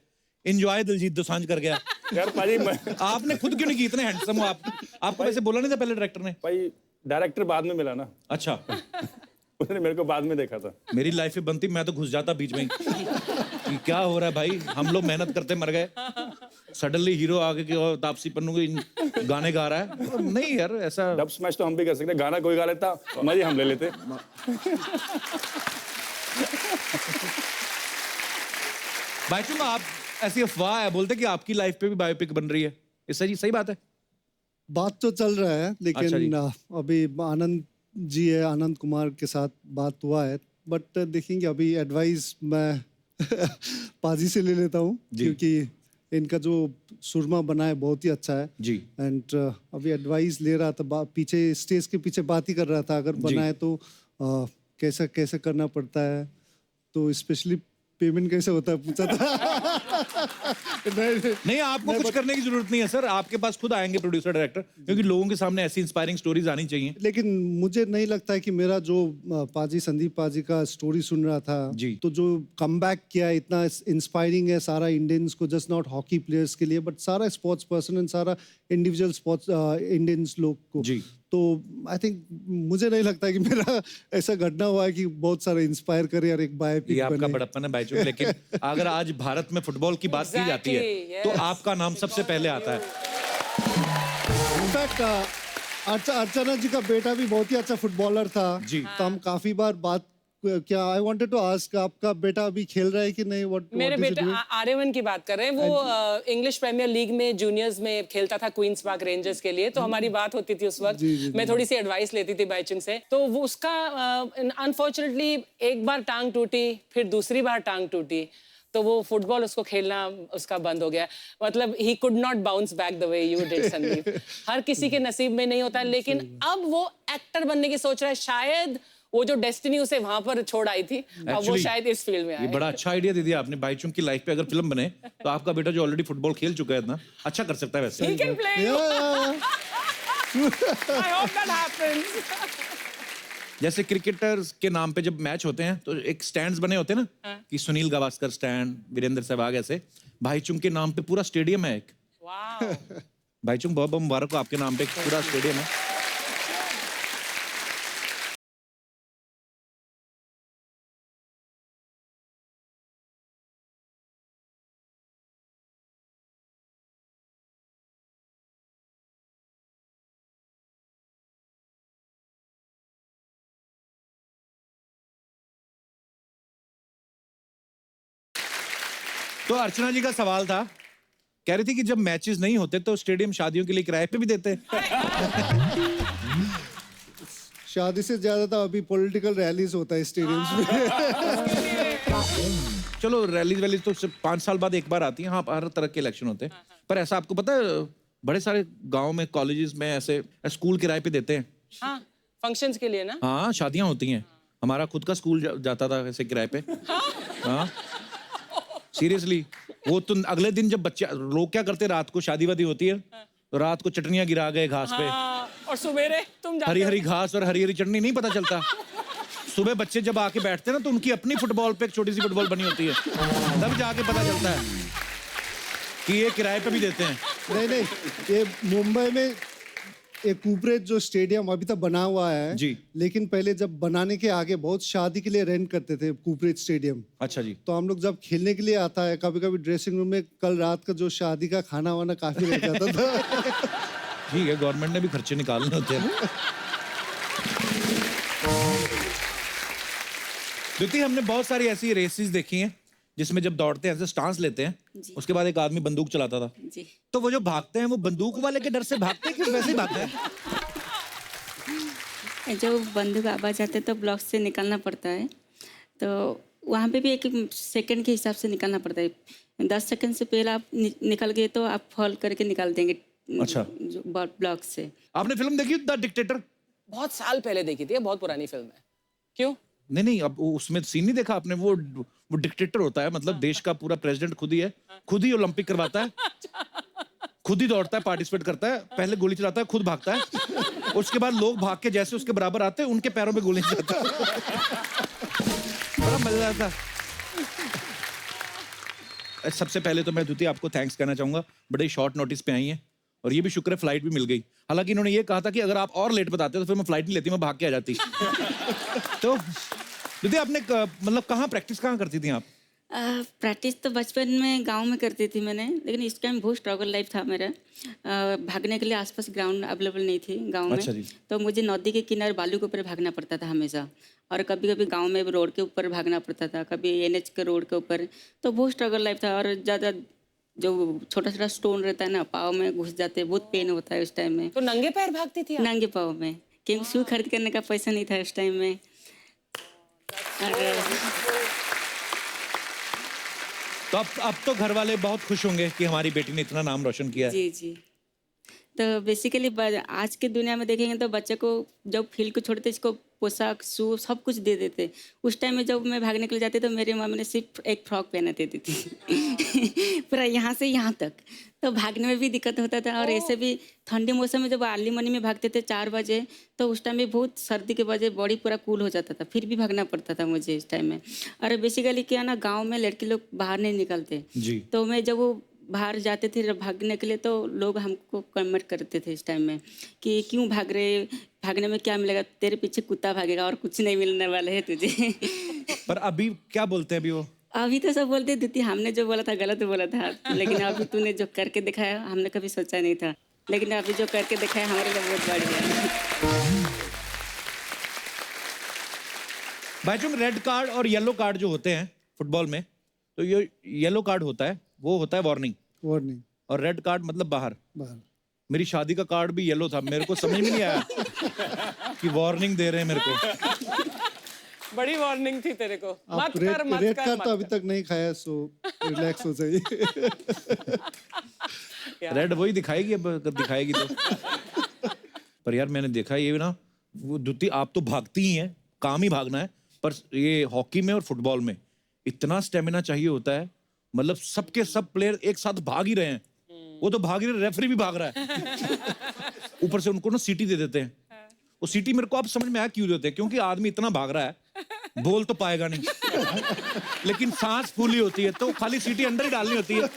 एंजॉय दिलजीत दोसांझ कर गया। यार पाजी, आपने खुद क्यों नहीं की? इतने हैंडसम हो आप। आपको वैसे बोला नहीं था पहले डायरेक्टर ने? भाई डायरेक्टर बाद में मिला ना। अच्छा। उसने मेरे को बाद में देखा था। मेरी लाइफ में बनती, मैं तो घुस जाता बीच में ही कि क्या हो रहा है भाई, हम लोग मेहनत करते मर गए, सडनली हीरो आगे के और तापसी पन्नू के गाने गा रहा है। नहीं यार, ऐसा डब स्मैश तो हम भी कर सकते, गाना कोई गा लेता, मजे हम ले लेते। भाई तुम, आप ऐसी अफवाह है बोलते कि आपकी लाइफ पे भी बायोपिक बन रही है, ये सही बात है? बात तो चल रहा है, अच्छा लेकिन अभी आनंद जी है, आनंद कुमार के साथ बात हुआ है, बट देखेंगे अभी एडवाइस मैं पाजी से ले लेता हूँ क्योंकि इनका जो सुरमा बना है बहुत ही अच्छा है जी। एंड अभी एडवाइस ले रहा था, पीछे स्टेज के पीछे बात ही कर रहा था, अगर बना है तो कैसा कैसे करना पड़ता है, तो स्पेशली पेमेंट कैसे होता है पूछा था। नहीं आपको कुछ करने की जरूरत नहीं है सर, आपके पास खुद आएंगे प्रोड्यूसर डायरेक्टर, क्योंकि लोगों के सामने ऐसी इंस्पायरिंग स्टोरीज आनी चाहिए। लेकिन मुझे नहीं लगता है कि मेरा जो पाजी संदीप पाजी का स्टोरी सुन रहा था जी। तो जो कमबैक किया है इतना इंस्पायरिंग है सारा इंडियंस को, जस्ट नॉट हॉकी प्लेयर्स के लिए बट सारा स्पोर्ट्स पर्सन एंड सारा इंडिविजुअल स्पोर्ट्स इंडियंस लोग को जी। तो आई थिंक मुझे नहीं लगता कि मेरा ऐसा घटना हुआ है कि बहुत सारा इंस्पायर करे और एक बायोपिक ये आपका बने। बड़प्पन है भाईचुक, लेकिन अगर आज भारत में फुटबॉल की बात की जाती है तो आपका नाम सबसे पहले आता है। इनफैक्ट अर्चना जी का बेटा भी बहुत ही अच्छा फुटबॉलर था जी। तो हम काफी बार बात क्या आई वांटेड टू आस्क, आपका बेटा अभी खेल रहा है कि नहीं? मेरे बेटे आर्यमन की बात कर रहे हैं, वो इंग्लिश प्रीमियर लीग में जूनियर्स में खेलता था क्वींस पार्क रेंजर्स के लिए, तो हमारी बात होती थी उस वक्त। मैं थोड़ी सी एडवाइस लेती थी बाईचुंग से, तो वो उसका अनफॉर्चुनेटली एक बार टांग टूटी, फिर दूसरी बार टांग टूटी, तो वो फुटबॉल उसको खेलना उसका बंद हो गया। मतलब he could not bounce back the way you did Sandeep. हर किसी के नसीब में नहीं होता, लेकिन अब वो एक्टर बनने की सोच रहा है। शायद वो जो डेस्टिनी उसे वहां पर छोड़ आई थी, अब वो शायद इस फील्ड में आए। ये बड़ा अच्छा आइडिया दे दिया आपने। बाईचुंग की लाइफ पे अगर फिल्म बने तो आपका बेटा जो ऑलरेडी फुटबॉल खेल चुका है इतना अच्छा कर सकता है वैसे। He can play. I hope that happens. जैसे क्रिकेटर्स के नाम पे जब मैच होते हैं तो एक स्टैंड्स बने होते हैं ना कि सुनील गावस्कर स्टैंड, वीरेंद्र सहवाग, ऐसे भाईचुंग के नाम पे पूरा स्टेडियम है एक। Wow. भाईचुंग बहुत बहुत मुबारक हो, आपके नाम पे एक पूरा स्टेडियम है। तो अर्चना जी का सवाल था, कह रही थी कि जब मैचेस नहीं होते तो स्टेडियम शादियों के लिए किराए पे भी देते हैं। शादी से ज्यादा तो अभी पॉलिटिकल रैलीज होता है स्टेडियम्स में। चलो रैली वैली तो सिर्फ 5 साल बाद एक बार आती है, हाँ हर तरह के इलेक्शन होते हैं। पर ऐसा आपको पता है बड़े सारे गांव में, कॉलेजेस में ऐसे स्कूल किराए पे देते हैं। हाँ, फंक्शंस के लिए ना। हाँ शादियां होती हैं, हमारा खुद का स्कूल जाता था ऐसे किराए पे। हाँ सीरियसली, वो तो अगले दिन जब बच्चे लोग क्या करते, रात को शादी वादी होती है तो रात को चटनियां गिरा गए घास पे। और सुबेरे तुम जाते हरी हरी घास और हरी हरी चटनी नहीं पता चलता। सुबह बच्चे जब आके बैठते हैं ना तो उनकी अपनी फुटबॉल पे एक छोटी सी फुटबॉल बनी होती है, तब जाके पता चलता है कि ये किराए पे भी देते हैं। नहीं, ये मुंबई में एक कुपरेज जो स्टेडियम अभी तक बना हुआ है जी। लेकिन पहले जब बनाने के आगे बहुत शादी के लिए रेंट करते थे कुपरेज स्टेडियम। अच्छा जी। तो हम लोग जब खेलने के लिए आता है कभी कभी ड्रेसिंग रूम में कल रात का जो शादी का खाना वाना काफी रह जाता था। ठीक है, गवर्नमेंट ने भी खर्चे निकालने होते हैं। द्युति, हमने बहुत सारी ऐसी रेसेस देखी हैं जिसमें जब दौड़ते हैं ऐसे स्टांस लेते हैं, उसके बाद एक आदमी बंदूक चलाता था जी। तो वो जो भागते हैं वो बंदूक वाले के डर से भागते हैं कि वैसे ही भागते हैं? जो बंदूक आवाज आते तो ब्लॉक से निकालना पड़ता है, तो वहाँ पे भी एक सेकंड के हिसाब से निकालना पड़ता है। 10 सेकंड से पहले आप निकल गए तो आप फॉल करके निकाल देंगे। अच्छा। ब्लॉक से। आपने फिल्म देखी द डिक्टेटर? बहुत साल पहले देखी थी, बहुत पुरानी फिल्म है। क्यों? नहीं, अब उसमें सीन नहीं देखा आपने? वो डिक्टेटर होता है, मतलब देश का पूरा प्रेसिडेंट खुद ही है, खुद ही ओलंपिक करवाता है, खुद ही दौड़ता है, पार्टिसिपेट करता है, पहले गोली चलाता है, खुद भागता है, उसके बाद लोग भाग के जैसे उसके बराबर आते हैं उनके पैरों पे गोली चलाता है। बड़ा मजेदार था। सबसे पहले तो मैं द्युति आपको थैंक्स कहना चाहूंगा, बड़े शॉर्ट नोटिस पे आई हैं और ये भी शुक्र है फ्लाइट भी मिल गई। हालांकि इन्होंने ये कहा था कि अगर आप और लेट बताते तो फिर मैं फ्लाइट नहीं लेती, मैं भाग के आ जाती। तो द्युति आपने मतलब कहाँ प्रैक्टिस कहाँ करती थी आप? प्रैक्टिस तो बचपन में गांव में करती थी मैंने, लेकिन इस टाइम बहुत स्ट्रगल लाइफ था मेरा। भागने के लिए आसपास ग्राउंड अवेलेबल नहीं थी गांव में। अच्छा जी। तो मुझे नदी के किनारे बालू के ऊपर भागना पड़ता था हमेशा, और कभी कभी गांव में रोड के ऊपर भागना पड़ता था, कभी NH के रोड के ऊपर। तो बहुत स्ट्रगल लाइफ था, और ज़्यादा जो छोटा छोटा स्टोन रहता है ना पाँव में घुस जाते हैं, बहुत पेन होता है उस टाइम में। तो नंगे पैर भागती थी आप? नंगे पाँव में, क्योंकि शू खरीद करने का पैसा नहीं था उस टाइम में। तो अब तो घर वाले बहुत खुश होंगे कि हमारी बेटी ने इतना नाम रोशन किया है। जी जी। तो बेसिकली आज की दुनिया में देखेंगे तो बच्चे को जब फील्ड को छोड़ते इसको पोशाक शू सब कुछ दे देते। उस टाइम में जब मैं भागने के लिए जाती तो मेरी मम्मी ने सिर्फ एक फ्रॉक पहना देती थी पूरा यहाँ से यहाँ तक। तो भागने में भी दिक्कत होता था और ऐसे भी ठंडी मौसम में जब अर्ली मॉर्निंग में भागते थे 4 बजे तो उस टाइम में बहुत सर्दी के वजह बॉडी पूरा कूल हो जाता था, फिर भी भागना पड़ता था मुझे इस टाइम में। और बेसिकली क्या ना गाँव में लड़के लोग बाहर नहीं निकलते जी। तो मैं जब वो बाहर जाते थे भागने के लिए तो लोग हमको कमेंट करते थे इस टाइम में कि क्यों भाग रहे, भागने में क्या मिलेगा, तेरे पीछे कुत्ता भागेगा और कुछ नहीं मिलने वाला है तुझे। पर अभी क्या बोलते हैं अभी वो? अभी तो सब बोलते दीदी हमने जो बोला था गलत बोला था, लेकिन अभी तूने जो करके दिखाया हमने कभी सोचा नहीं था, लेकिन अभी जो करके दिखाया हमारे लिए बहुत बढ़ गया। भाईचुंग, रेड कार्ड और येलो कार्ड जो होते हैं फुटबॉल में, तो ये येलो कार्ड होता है वो होता है वार्निंग, और रेड कार्ड मतलब बाहर। मेरी शादी का कार्ड भी येलो था, मेरे को समझ में नहीं आया कि वार्निंग दे रहे हैं मेरे को। बड़ी वार्निंग थी तेरे को, मत रेड कर, मत रेड कर, कार्ड मत तो अभी कर। तक नहीं खाया, सो रिलैक्स हो जाइए। रेड वही दिखाएगी अब, अगर दिखाएगी तो। पर यार मैंने देखा ये ना, वो द्युति आप तो भागती ही हैं, काम ही भागना है, पर ये हॉकी में और फुटबॉल में इतना स्टेमिना चाहिए होता है, मतलब सबके सब प्लेयर एक साथ भाग ही रहे हैं, वो तो भाग ही रहे, रेफरी भी भाग रहा है। ऊपर से उनको ना सीटी दे देते हैं, वो सीटी मेरे को अब समझ में आया क्यों देते हैं, क्योंकि आदमी इतना भाग रहा है बोल तो पाएगा नहीं, लेकिन सांस फूली होती है तो खाली सीटी अंदर ही डालनी होती है,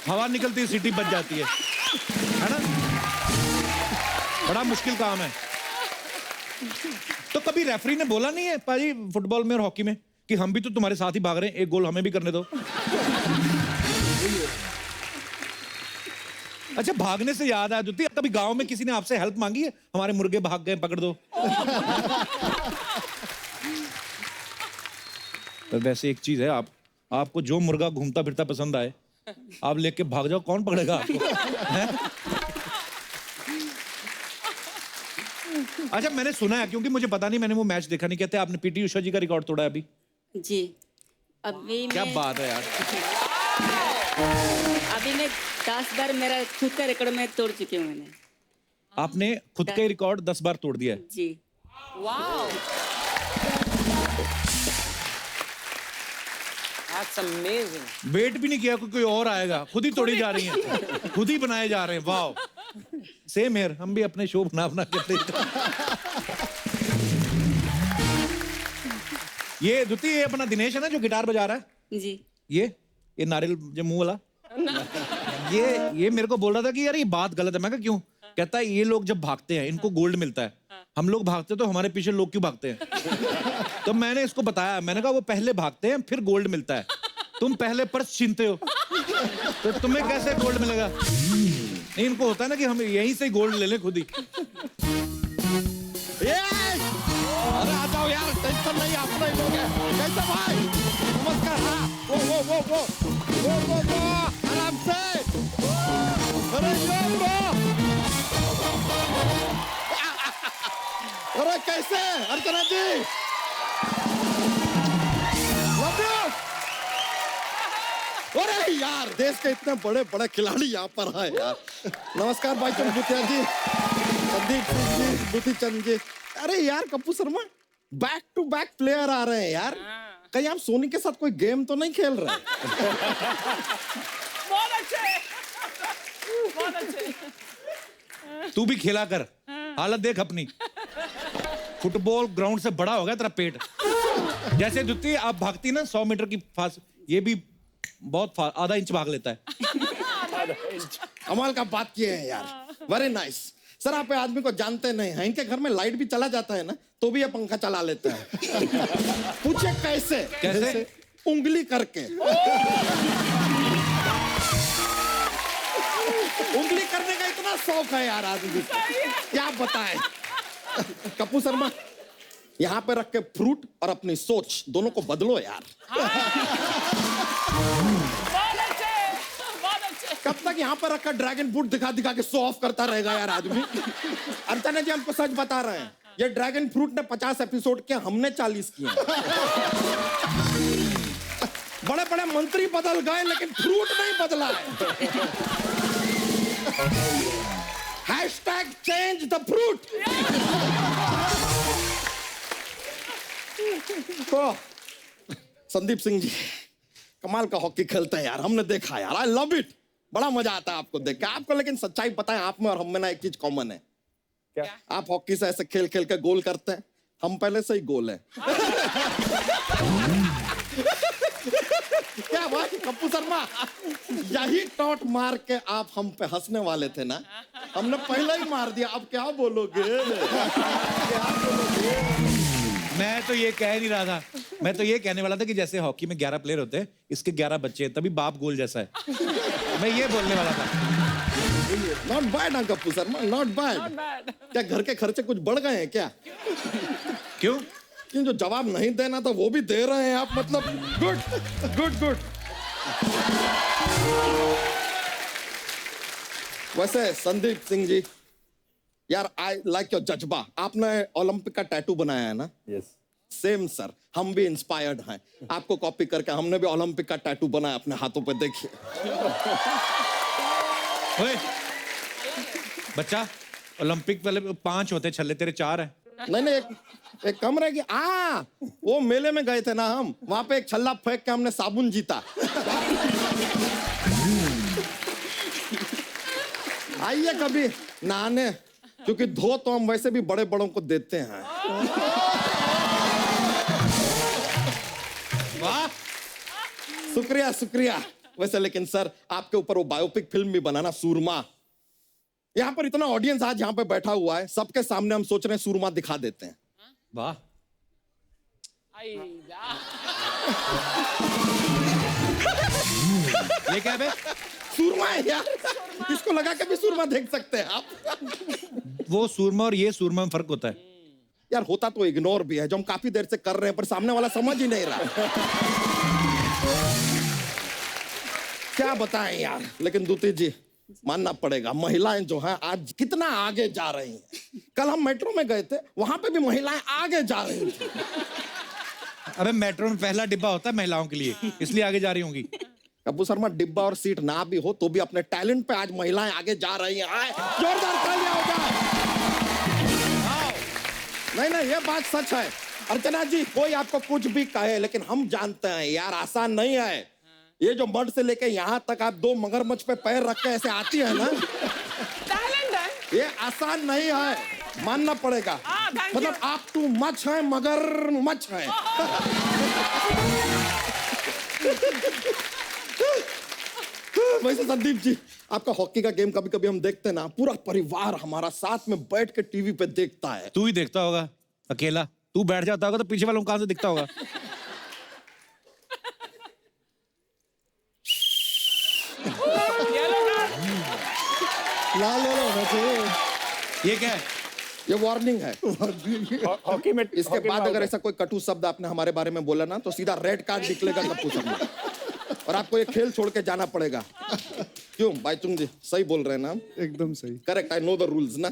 हवा निकलती है सीटी बच जाती है ना। बड़ा मुश्किल काम है। तो कभी रेफरी ने बोला नहीं है पाजी फुटबॉल में और हॉकी में कि हम भी तो तुम्हारे साथ ही भाग रहे हैं, एक गोल हमें भी करने दो? अच्छा, भागने से याद आया द्युति, कभी गांव में किसी ने आपसे हेल्प मांगी है, हमारे मुर्गे भाग गए पकड़ दो? तो वैसे एक चीज है, आपको जो मुर्गा घूमता फिरता पसंद आए आप लेके भाग जाओ, कौन पकड़ेगा आपको? अच्छा, मैंने सुना है, क्योंकि मुझे पता नहीं, मैंने वो मैच देखा नहीं, कहते आपने पीटी उषा जी का रिकॉर्ड तोड़ा है अभी। जी। अभी क्या बात है यार। अभी मैं 10 बार मेरा खुद का रिकॉर्ड में तोड़ चुकी हूँ मैंने। आपने खुद का रिकॉर्ड 10 बार तोड़ दिया है? जी। Wow, that's amazing. वेट भी नहीं किया कोई और आएगा, खुद ही तोड़ी जा रही हैं, खुद ही बनाए जा रहे हैं। वाओ, सेम हियर, हम भी अपने शो बना के ये द्युति, ये अपना दिनेश है ना जो गिटार बजा रहा है जी। ये नारियल जो मुंह वाला, ये मेरे को बोल रहा था कि यार ये बात गलत है। मैं कहा क्यों? कहता है ये लोग जब भागते हैं इनको गोल्ड मिलता है, हम लोग भागते तो हमारे पीछे लोग क्यों भागते हैं? तो मैंने इसको बताया, मैंने कहा वो पहले भागते हैं फिर गोल्ड मिलता है, तुम पहले पर्स छीनते हो तो तुम्हें कैसे गोल्ड मिलेगा? नहीं, इनको होता है ना कि हम यहीं से गोल्ड ले लें खुद ही। अरे आ जाओ यार, टेंशन नहीं, अपना ही लोग हैं। कैसे भाई? नमस्कार। हाँ, वो आराम से। अरे ये ब्रो, अरे कैसे अर्चना जी? Love you. अरे यार, देश के इतने बड़े बड़े खिलाड़ी यहाँ पर हैं यार। नमस्कार भाईचुंग भूतिया जी, संदीप सिंह जी, द्युति चंद जी। अरे यार Kappu Sharma, back to back player आ रहे हैं यार, कहीं आप सोनी के साथ कोई गेम तो नहीं खेल रहे? बहुत अच्छे, बहुत अच्छे। तू भी खेला कर, हालत देख अपनी, फुटबॉल ग्राउंड से बड़ा हो गया तेरा पेट। जैसे द्युति आप भागती ना 100 मीटर की फास्ट, ये भी बहुत आधा इंच भाग लेता है। कमाल का बात किए हैं यार, वेरी नाइस। सर, आप आदमी को जानते नहीं हैं, इनके घर में लाइट भी चला जाता है ना तो भी ये पंखा चला लेते हैं। पूछे कैसे? कैसे? उंगली करके। उंगली करने का इतना शौक है यार आदमी को, क्या बताएं। कप्पू शर्मा, यहाँ पे रख के फ्रूट और अपनी सोच दोनों को बदलो यार। कब तक यहाँ पर रखकर ड्रैगन फ्रूट दिखा दिखा के शो ऑफ करता रहेगा यार आदमी? अर्चना जी हमको सच बता रहे हैं, ये ड्रैगन फ्रूट ने 50 एपिसोड किए, हमने 40 किए। बड़े बड़े मंत्री बदल गए लेकिन फ्रूट नहीं बदला है। Hashtag change the fruit. तो संदीप सिंह जी कमाल का हॉकी खेलते हैं यार, हमने देखा यार, आई लव इट। बड़ा मजा आता है आपको देख के। आपको लेकिन सच्चाई पता है, आप में और हम में ना एक चीज कॉमन है। क्या? आप हॉकी से ऐसे खेल खेल के गोल करते हैं, हम पहले से ही गोल है। क्या भाई कप्पू शर्मा, यही टॉट मार के आप हम पे हंसने वाले थे ना, हमने पहले ही मार दिया, अब क्या बोलोगे? क्या बोलोगे? मैं तो ये कह नहीं रहा था, मैं तो ये कहने वाला था कि जैसे हॉकी में 11 प्लेयर होते हैं, इसके 11 बच्चे हैं, तभी बाप गोल जैसा है। मैं ये बोलने वाला था। नॉट बैड ना कप्पू शर्मा, नॉट बैड। क्या घर के खर्चे कुछ बढ़ गए हैं क्या? क्यों? कि जो जवाब नहीं देना था वो भी दे रहे हैं आप, मतलब गुड गुड गुड। वैसे संदीप सिंह जी यार, आई लाइक योर जज्बा। आपने ओलंपिक का टैटू बनाया है ना? यस। सेम सर, हम भी इंस्पायर्ड हैं। आपको कॉपी करके हमने भी ओलंपिक का टैटू बनाया अपने हाथों पे, देखिए। ओए बच्चा, ओलंपिक वाले 5 होते छल्ले, तेरे 4 हैं। नहीं एक कम रह गया। वो मेले में गए थे ना हम, वहां पे एक छल्ला फेंक के हमने साबुन जीता। आइए कभी नहाने, क्योंकि धो तो हम वैसे भी बड़े बड़ों को देते हैं। वाह, शुक्रिया शुक्रिया। वैसे लेकिन सर आपके ऊपर वो बायोपिक फिल्म भी बना ना, सूरमा। यहाँ पर इतना ऑडियंस आज यहाँ पे बैठा हुआ है, सबके सामने हम सोच रहे हैं सूरमा दिखा देते हैं। वाह, ये क्या है? सूरमा है यार, इसको लगा के भी सूरमा देख सकते हैं आप। वो सूरमा और ये सूरमा में फर्क होता है यार। होता तो इग्नोर भी है, जो हम काफी देर से कर रहे हैं, पर सामने वाला समझ ही नहीं रहा। क्या बताएं यार, लेकिन दूती जी मानना पड़ेगा, महिलाएं जो हैं आज कितना आगे जा रही हैं। कल हम मेट्रो में गए थे, वहां पे भी महिलाएं आगे जा रही थी। अबे मेट्रो में पहला डिब्बा होता है महिलाओं के लिए, इसलिए आगे जा रही होंगी। कप्पू शर्मा, डिब्बा और सीट ना भी हो तो भी अपने टैलेंट पे आज महिलाएं आगे जा रही हैं। जोरदार तालियां हो जाए। नहीं ये बात सच है। अर्चना जी, कोई आपको कुछ भी कहे, लेकिन हम जानते हैं यार आसान नहीं है। ये जो मर्द से लेके यहाँ तक आप 2 मगरमच्छ पे पैर रख के ऐसे आती है ना, ये आसान नहीं है, मानना पड़ेगा। मतलब आप टू मच है, मगर मच है। वैसे संदीप जी, आपका हॉकी का गेम कभी कभी हम देखते हैं ना, पूरा परिवार हमारा साथ में बैठ के टीवी पे देखता है। तू ही देखता होगा अकेला, तू बैठ जाता होगा तो पीछे वालों को कहां से दिखता होगा? लाल वाला होना चाहिए। ये क्या है? ये वार्निंग है। हॉकी में इसके बाद अगर ऐसा कोई कटु शब्द आपने हमारे बारे में बोला ना, तो सीधा रेड कार्ड निकलेगा कप्पू शर्मा, और आपको ये खेल छोड़ के जाना पड़ेगा। क्यों बाईचुंग जी, सही बोल रहे हैं ना? एकदम सही। Correct, I know the rules ना।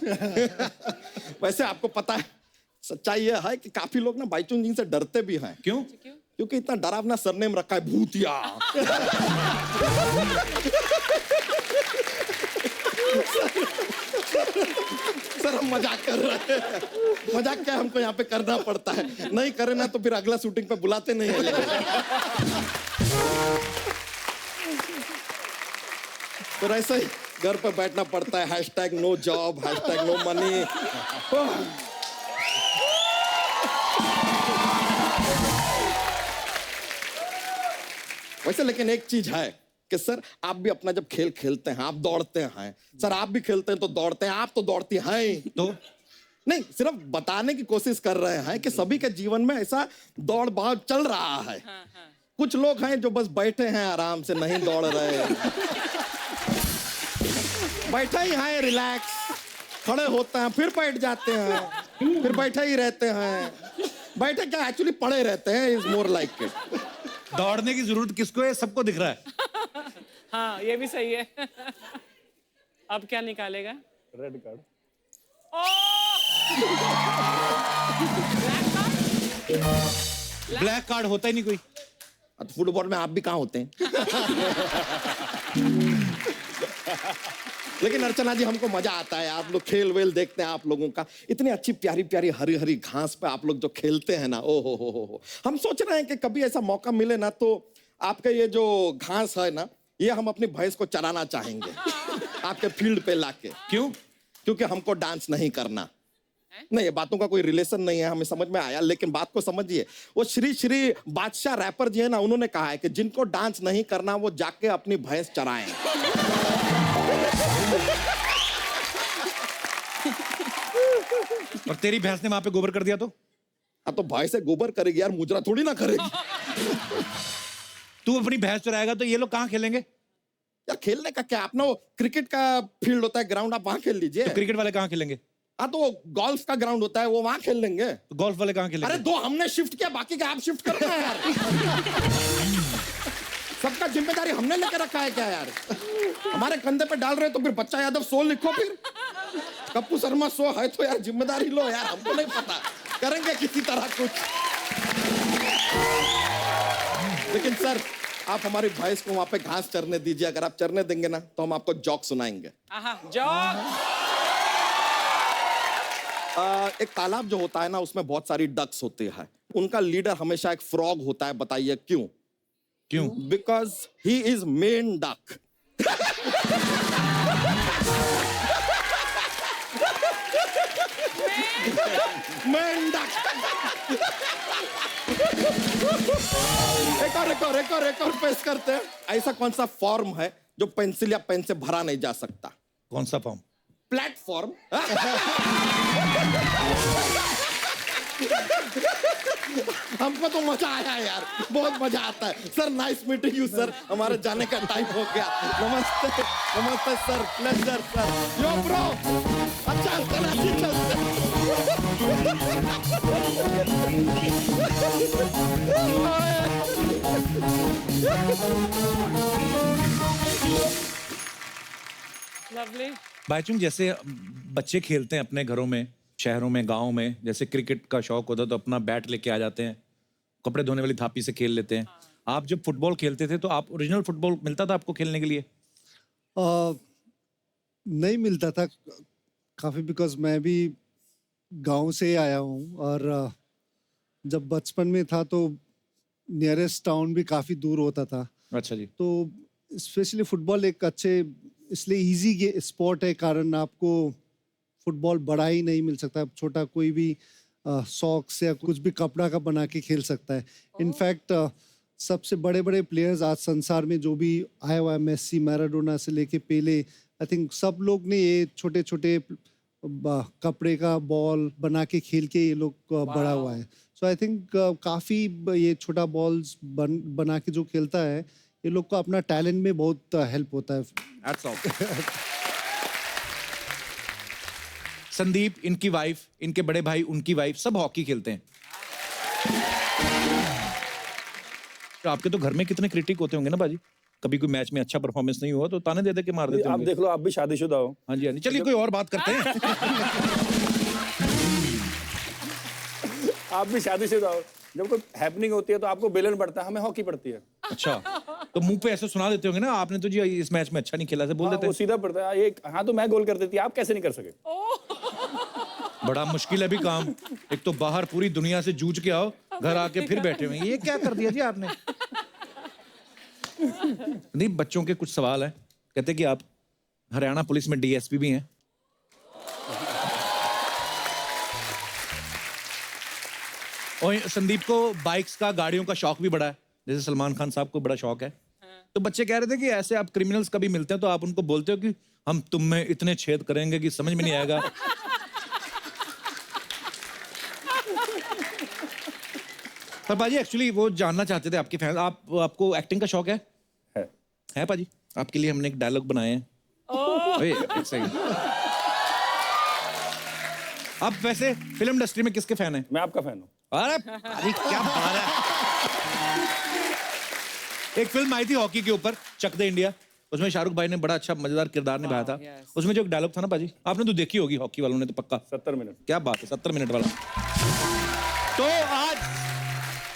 वैसे आपको पता है, सच्चाई ये है कि काफी लोग ना बाईचुंग जी से डरते भी हैं। क्यों? क्योंकि इतना डरावना सरनेम रखा है, भूतिया। सर हम मजाक कर रहे हैं, मजाक क्या हमको यहाँ पे करना पड़ता है, नहीं करे ना तो फिर अगला शूटिंग पे बुलाते नहीं है। तो ऐसे ही घर पे बैठना पड़ता है, hashtag no job, hashtag no money. वैसे लेकिन एक चीज है कि सर आप भी अपना जब खेल खेलते हैं, आप दौड़ते हैं। सर आप भी खेलते हैं तो दौड़ते हैं, आप तो दौड़ती हैं। तो नहीं, सिर्फ बताने की कोशिश कर रहे हैं कि सभी के जीवन में ऐसा दौड़ भाग चल रहा है। कुछ लोग हैं जो बस बैठे हैं आराम से, नहीं दौड़ रहे, बैठे ही हैं रिलैक्स, खड़े होते हैं फिर बैठ जाते हैं, फिर बैठे ही रहते हैं। बैठे क्या, एक्चुअली पड़े रहते हैं, इज मोर लाइक इट। दौड़ने की जरूरत किसको है? सबको दिख रहा है। हाँ, ये भी सही है। अब क्या निकालेगा? Red card. ओ! ब्लैक कार्ड होता ही नहीं कोई। तो फुटबॉल में आप भी कहाँ होते हैं? लेकिन अर्चना जी हमको मजा आता है, आप लोग खेल वेल देखते हैं आप लोगों का, इतनी अच्छी प्यारी प्यारी हरी हरी घास पे आप लोग जो खेलते हैं ना, ओ हो। हम सोच रहे हैं कि कभी ऐसा मौका मिले ना तो आपके ये जो घास है ना, ये हम अपनी भैंस को चराना चाहेंगे आपके फील्ड पे लाके। क्यों? क्योंकि हमको डांस नहीं करना। नहीं, ये बातों का कोई रिलेशन नहीं है, हमें समझ में आया, लेकिन बात को समझिए। वो श्री श्री बादशाह रैपर जी है ना, उन्होंने कहा है कि जिनको डांस नहीं करना वो जाके अपनी भैंस चराएं। और तेरी भैंस ने वहां पे गोबर कर दिया तो? हाँ तो भैंस से गोबर करेगी यार, मुजरा थोड़ी ना करेगी। तू अपनी भैंस चराएगा तो ये लोग कहाँ खेलेंगे? यार खेलने का क्या, अपना वो क्रिकेट का फील्ड होता है, ग्राउंड, आप वहां खेल लीजिए। तो क्रिकेट वाले कहाँ खेलेंगे? हाँ तो गोल्फ का ग्राउंड होता है, वो वहां खेल लेंगे। तो गोल्फ वाले कहाँ खेलेंगे? अरे दो हमने शिफ्ट किया, बाकी का आप शिफ्ट करना है यार। सबका जिम्मेदारी हमने लेकर रखा है क्या यार? हमारे कंधे पे डाल रहे तो फिर बच्चा यादव 100 लिखो, फिर कप्पू शर्मा 100 है तो यार जिम्मेदारी लो यार, हमको नहीं पता, करेंगे किसी तरह कुछ। लेकिन सर आप हमारी भैंस को वहां पे घास चरने दीजिए, अगर आप चरने देंगे ना तो हम आपको जोक सुनाएंगे। एक तालाब जो होता है ना, उसमें बहुत सारी डक्स होती है, उनका लीडर हमेशा एक फ्रॉग होता है, बताइए क्यों? क्यों? Because he is main duck. Main duck. एक और पेश करते हैं। ऐसा कौन सा फॉर्म है जो पेंसिल या पेन से भरा नहीं जा सकता? कौन सा फॉर्म? प्लेटफॉर्म। हमको तो मजा आया यार, बहुत मजा आता है sir. Nice meeting you sir, हमारे जाने का टाइम हो गया। नमस्ते नमस्ते सर, प्लेजर सर। यो ब्रो, अच्छा चला चलते। लवली। बाईचुंग, जैसे बच्चे खेलते हैं अपने घरों में, शहरों में, गाँव में, जैसे क्रिकेट का शौक होता है तो अपना बैट लेके आ जाते हैं, कपड़े धोने वाली थापी से खेल लेते हैं। आप जब फुटबॉल खेलते थे तो आप ओरिजिनल फुटबॉल मिलता था आपको खेलने के लिए? नहीं मिलता था काफ़ी, बिकॉज मैं भी गांव से आया हूँ, और जब बचपन में था तो नियरेस्ट टाउन भी काफ़ी दूर होता था। अच्छा जी। तो स्पेशली फुटबॉल एक अच्छे इसलिए इजी स्पोर्ट है, कारण आपको फुटबॉल बड़ा ही नहीं मिल सकता, छोटा कोई भी सॉक्स या कुछ भी कपड़ा का बना के खेल सकता है। इनफैक्ट सबसे बड़े बड़े प्लेयर्स आज संसार में जो भी आया हुआ है, मेसी, मैराडोना से लेके पेले, आई थिंक सब लोग ने ये छोटे छोटे कपड़े का बॉल बना के खेल के ये लोग बड़ा हुआ है। सो आई थिंक काफ़ी ये छोटा बॉल्स बना के जो खेलता है, ये लोग को अपना टैलेंट में बहुत हेल्प होता है। That's all. संदीप, इनकी वाइफ, इनके बड़े भाई, उनकी वाइफ, सब हॉकी खेलते हैं। तो आपके तो घर में कितने क्रिटिक होते होंगे ना बाजी? कभी कोई मैच में अच्छा परफॉर्मेंस नहीं हुआ तो ताने दे दे के मार देते आप होंगे। देख लो, आप भी शादीशुदा हो। हाँ जी, हाँ जी। चलिए कोई और बात करते हैं। आप भी शादीशुदा हो। जब कोई हैपनिंग होती है तो आपको बेलन पड़ता है, हमें हॉकी पड़ती है। अच्छा, तो मुंह पे ऐसे सुना देते होंगे ना, आपने तो जी इस मैच में अच्छा नहीं खेला, से बोल देते वो हैं। सीधा पड़ता है, एक हाँ तो मैं गोल कर देती, आप कैसे नहीं कर सके? बड़ा मुश्किल है भी काम। एक तो बाहर पूरी दुनिया से जूझ के आओ, घर आके फिर बैठे हुए, ये क्या कर दिया जी आपने? नहीं, बच्चों के कुछ सवाल है। कहते कि आप हरियाणा पुलिस में डीएसपी भी हैं। और संदीप को बाइक्स का, गाड़ियों का शौक भी बड़ा है, जैसे सलमान खान साहब को बड़ा शौक है। तो बच्चे कह रहे थे कि ऐसे आप क्रिमिनल्स कभी मिलते हैं तो आप उनको बोलते हो कि हम तुम में इतने छेद करेंगे कि समझ में नहीं आएगा। पर पाजी एक्चुअली वो जानना चाहते थे आपके फैन, आपको एक्टिंग का शौक है? है पाजी, आपके लिए हमने एक डायलॉग बनाए हैं। एक सेकंड। आप वैसे फिल्म इंडस्ट्री में किसके फैन हैं? मैं आपका फैन हूँ। अरे क्या बात है। एक फिल्म आई थी हॉकी के ऊपर, चक दे इंडिया, उसमें शाहरुख भाई ने बड़ा अच्छा मजेदार किरदार निभाया था। उसमें जो एक डायलॉग था ना पाजी, आपने तो देखी होगी हॉकी वालों ने तो पक्का। 70 मिनट। क्या बात है, 70 मिनट वाला। तो आज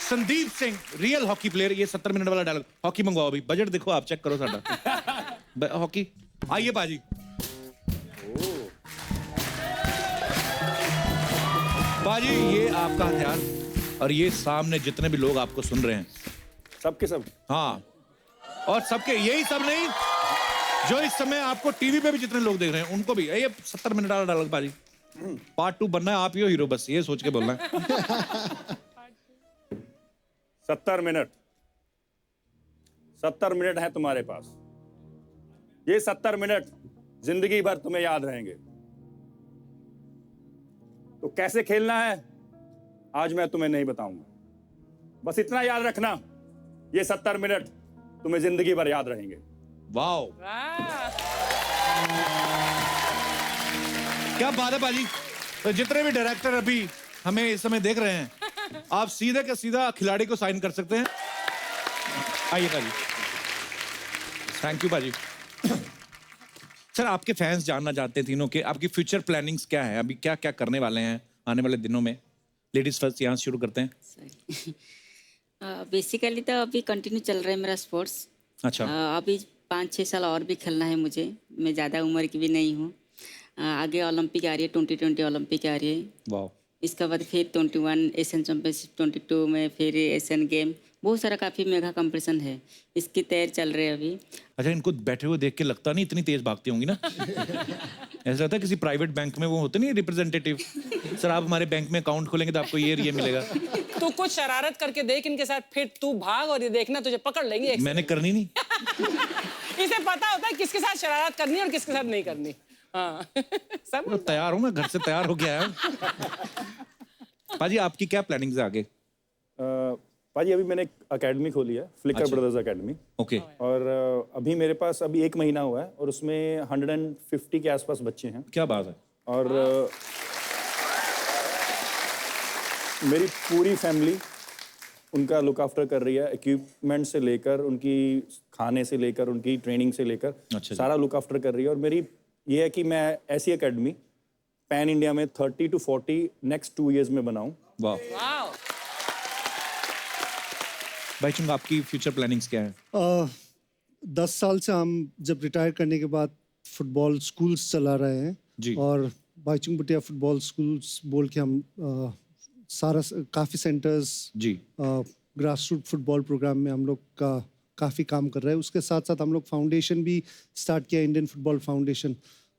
Sandeep Singh real hockey player, ये 70 मिनट वाला डायलॉग। हॉकी मंगवाओ अभी, बजट देखो आप, चेक करो साडा हॉकी। आइए पाजी। पाजी ये आपका हथियार, और ये सामने जितने भी लोग आपको सुन रहे हैं सबके सब। हाँ, और सबके, यही सब नहीं, जो इस समय आपको टीवी पे भी जितने लोग देख रहे हैं उनको भी। ये 70 मिनट वाला डायलॉग पाजी, पार्ट 2 बनना है, आप ही हो हीरो, बस ये सोच के बोलना है। 70 मिनट, 70 मिनट है तुम्हारे पास। ये 70 मिनट जिंदगी भर तुम्हें याद रहेंगे। तो कैसे खेलना है आज मैं तुम्हें नहीं बताऊंगा, बस इतना याद रखना, ये 70 मिनट तुम्हें जिंदगी भर याद रहेंगे। वाओ, क्या बात है पाजी। तो जितने भी डायरेक्टर अभी हमें इस समय देख रहे हैं, आप सीधे का सीधा खिलाड़ी को साइन कर सकते हैं। आइए पाजी। थैंक यू पाजी। सर, आपके फैंस जानना चाहते हैं तीनों के, आपकी फ्यूचर प्लानिंग्स क्या है, अभी क्या क्या करने वाले हैं आने वाले दिनों में? लेडीज फर्स्ट, यहाँ से शुरू करते हैं। बेसिकली तो अभी कंटिन्यू चल रहा है मेरा स्पोर्ट्स। अच्छा। अभी 5-6 साल और भी खेलना है मुझे, मैं ज़्यादा उम्र की भी नहीं हूँ। आगे ओलंपिक आ रही है, 2020 ओलंपिक आ रही है। वाह। इसके बाद फिर 21 एशियन चैंपियनशिप, 22 में फिर एशियन गेम, बहुत सारा काफ़ी मेगा कंपटीशन है, इसकी तैयारी चल रही है अभी। अच्छा, इनको बैठे हुए देख के लगता नहीं इतनी तेज भागती होंगी ना? ऐसा लगता है किसी प्राइवेट बैंक में वो होते नहीं रिप्रेजेंटेटिव, सर आप हमारे बैंक में अकाउंट खोलेंगे तो आपको ये मिलेगा। तू कुछ शरारत करके देख इनके साथ, फिर तू भाग और ये देखना तुझे पकड़ लेंगे। मैंने करनी नहीं। इसे पता होता है किसके साथ शरारत करनी है और किसके साथ नहीं करनी। हाँ। सब तैयार हूँ मैं, घर से तैयार हो गया है। पाजी आपकी क्या प्लानिंग्स है आगे? पाजी अभी मैंने एक अकेडमी खोली है, फ्लिकर ब्रदर्स अकेडमी। ओके। और अभी मेरे पास अभी 1 महीना हुआ है और उसमें 150 के आसपास बच्चे हैं। क्या बात है। और मेरी पूरी फैमिली उनका लुक आफ्टर कर रही है, इक्विपमेंट से लेकर, उनकी खाने से लेकर, उनकी ट्रेनिंग से लेकर, अच्छा सारा लुक आफ्टर कर रही है। और मेरी ये है कि मैं ऐसी अकेडमी पैन इंडिया में 30 to 40 नेक्स्ट 2 years में बनाऊं। वाह। भाई चुंग, आपकी फ्यूचर प्लानिंग्स क्या है? 10 साल से हम जब रिटायर करने के बाद फुटबॉल स्कूल्स चला रहे हैं जी। और बाईचुंग भूटिया फुटबॉल स्कूल्स बोल के हम सारा काफ़ी सेंटर्स जी, ग्रास रूट फुटबॉल प्रोग्राम में हम लोग का काफ़ी काम कर रहे हैं। उसके साथ साथ हम लोग फाउंडेशन भी स्टार्ट किया, इंडियन फुटबॉल फाउंडेशन।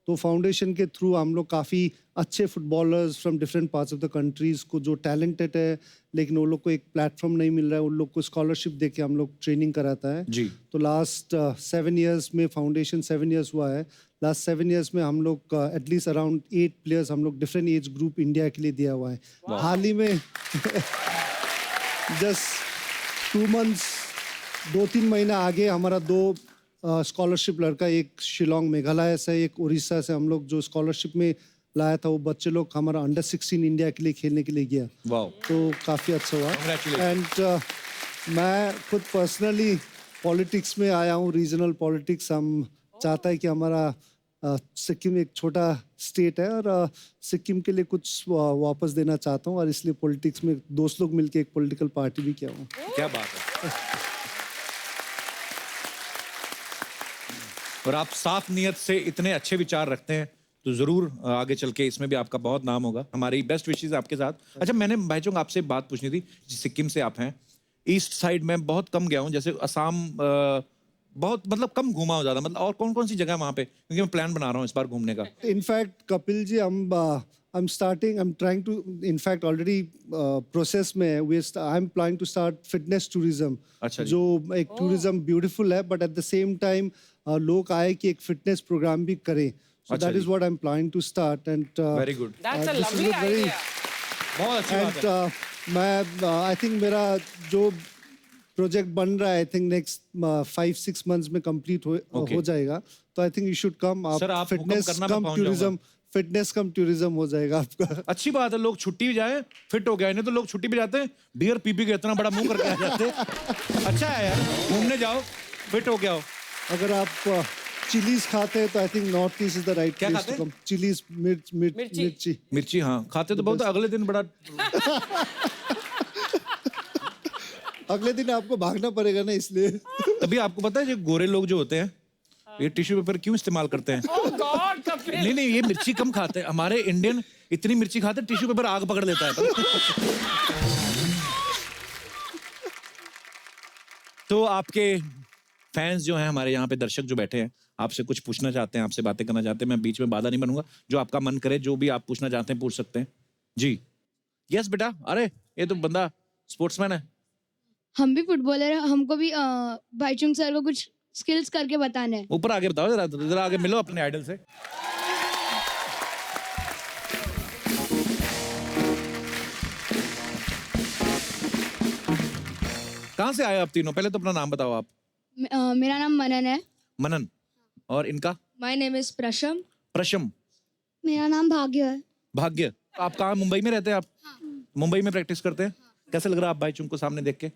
तो फाउंडेशन के थ्रू हम लोग काफ़ी अच्छे footballers from different parts of the countries को जो टैलेंटेड है लेकिन वो लोग को एक प्लेटफॉर्म नहीं मिल रहा है, उन लोग को स्कॉलरशिप दे के हम लोग ट्रेनिंग कराता है जी। तो लास्ट 7 years में फाउंडेशन 7 years हुआ है। लास्ट 7 years में हम लोग एटलीस्ट अराउंड 8 players हम लोग डिफरेंट एज ग्रुप इंडिया के लिए दिया हुआ है। हाल ही में जस्ट 2 months 2-3 महीना आगे हमारा 2 स्कॉलरशिप लड़का, एक शिलोंग मेघालय से, एक उड़ीसा से, हम लोग जो स्कॉलरशिप में लाया था वो बच्चे लोग हमारा अंडर 16 इंडिया के लिए खेलने के लिए गया। वाह। तो काफ़ी अच्छा हुआ। एंड मैं खुद पर्सनली पॉलिटिक्स में आया हूँ, रीजनल पॉलिटिक्स। हम चाहता है कि हमारा सिक्किम एक छोटा स्टेट है और सिक्किम के लिए कुछ वापस देना चाहता हूँ और इसलिए पॉलिटिक्स में दोस्त लोग मिलके एक पॉलिटिकल पार्टी भी किया हूँ। क्या बात है। और आप साफ नियत से इतने अच्छे विचार रखते हैं तो जरूर आगे चल के इसमें भी आपका बहुत नाम होगा। हमारी बेस्ट विशेस आपके साथ। अच्छा, मैंने भाईचुंग आपसे बात पूछनी थी, सिक्किम से आप हैं, ईस्ट साइड में बहुत कम गया हूँ, जैसे असम बहुत मतलब कम घूमा हूँ ज़्यादा, मतलब और कौन कौन सी जगह वहाँ पे, क्योंकि मैं प्लान बना रहा हूँ इस बार घूमने का। In fact Kapil ji, I'm trying to, in fact already process में है, I'm planning to start fitness tourism। अच्छा जो एक tourism beautiful है, but at the same time लोग आए कि एक fitness program भी करें। So that is what I'm planning to start and very good। That's a this is lovely very idea। बहुत अच्छी बात है। मैं I think मेरा जो प्रोजेक्ट बन रहा है, आई थिंक नेक्स्ट 5-6 months में कंप्लीट हो जाएगा। तो I think you should come. Sir, आप फिटनेस हुक्म करना, मैं कम पहुंच टूरिज्म, फिटनेस कम टूरिज्म हो जाएगा आपका। अच्छी बात है, लोग छुट्टी भी जाए फिट हो गया, नहीं तो लोग छुट्टी भी जाते हैं बियर पी के इतना बड़ा मुंह करके आ जाते हैं। अच्छा है यार, घूमने जाओ फिट हो गया हो। अगर आप चिलीज खाते हैं तो I think north east is the right क्या प्लेस खाते टू हैं? कम. चिलीज, मिर्ची. मिर्ची, हाँ खाते तो बहुत, अगले दिन बड़ा अगले दिन आपको भागना पड़ेगा ना, इसलिए. तभी आपको पता है जो गोरे लोग जो होते हैं ये टिश्यू पेपर क्यों इस्तेमाल करते हैं? नहीं नहीं, ये मिर्ची कम खाते हैं. हमारे इंडियन इतनी मिर्ची खाते हैं टिश्यू पेपर आग पकड़ लेता है. तो आपके फैंस जो हैं, हमारे यहाँ पे दर्शक जो बैठे हैं, आपसे कुछ पूछना चाहते हैं, आपसे बातें करना चाहते हैं. मैं बीच में बाधा नहीं बनूंगा. जो आपका मन करे, जो भी आप पूछना चाहते हैं पूछ सकते हैं. जी यस बेटा. अरे ये तो बंदा स्पोर्ट्समैन है. हम भी फुटबॉलर हैं, हमको भी बाईचुंग सर को कुछ स्किल्स करके बताने हैं. ऊपर आगे बताओ जरा, जरा आगे मिलो अपने आइडल से. कहाँ से आए आप तीनों? पहले तो अपना नाम बताओ आप. मेरा नाम मनन है. मनन. और इनका? My name is Prasham. Prasham. मेरा नाम भाग्य है. भाग्य. आप कहाँ, मुंबई में रहते हैं आप? मुंबई में प्रैक्टिस करते हैं. कैसे लग रहा है आप भाई को सामने देख के?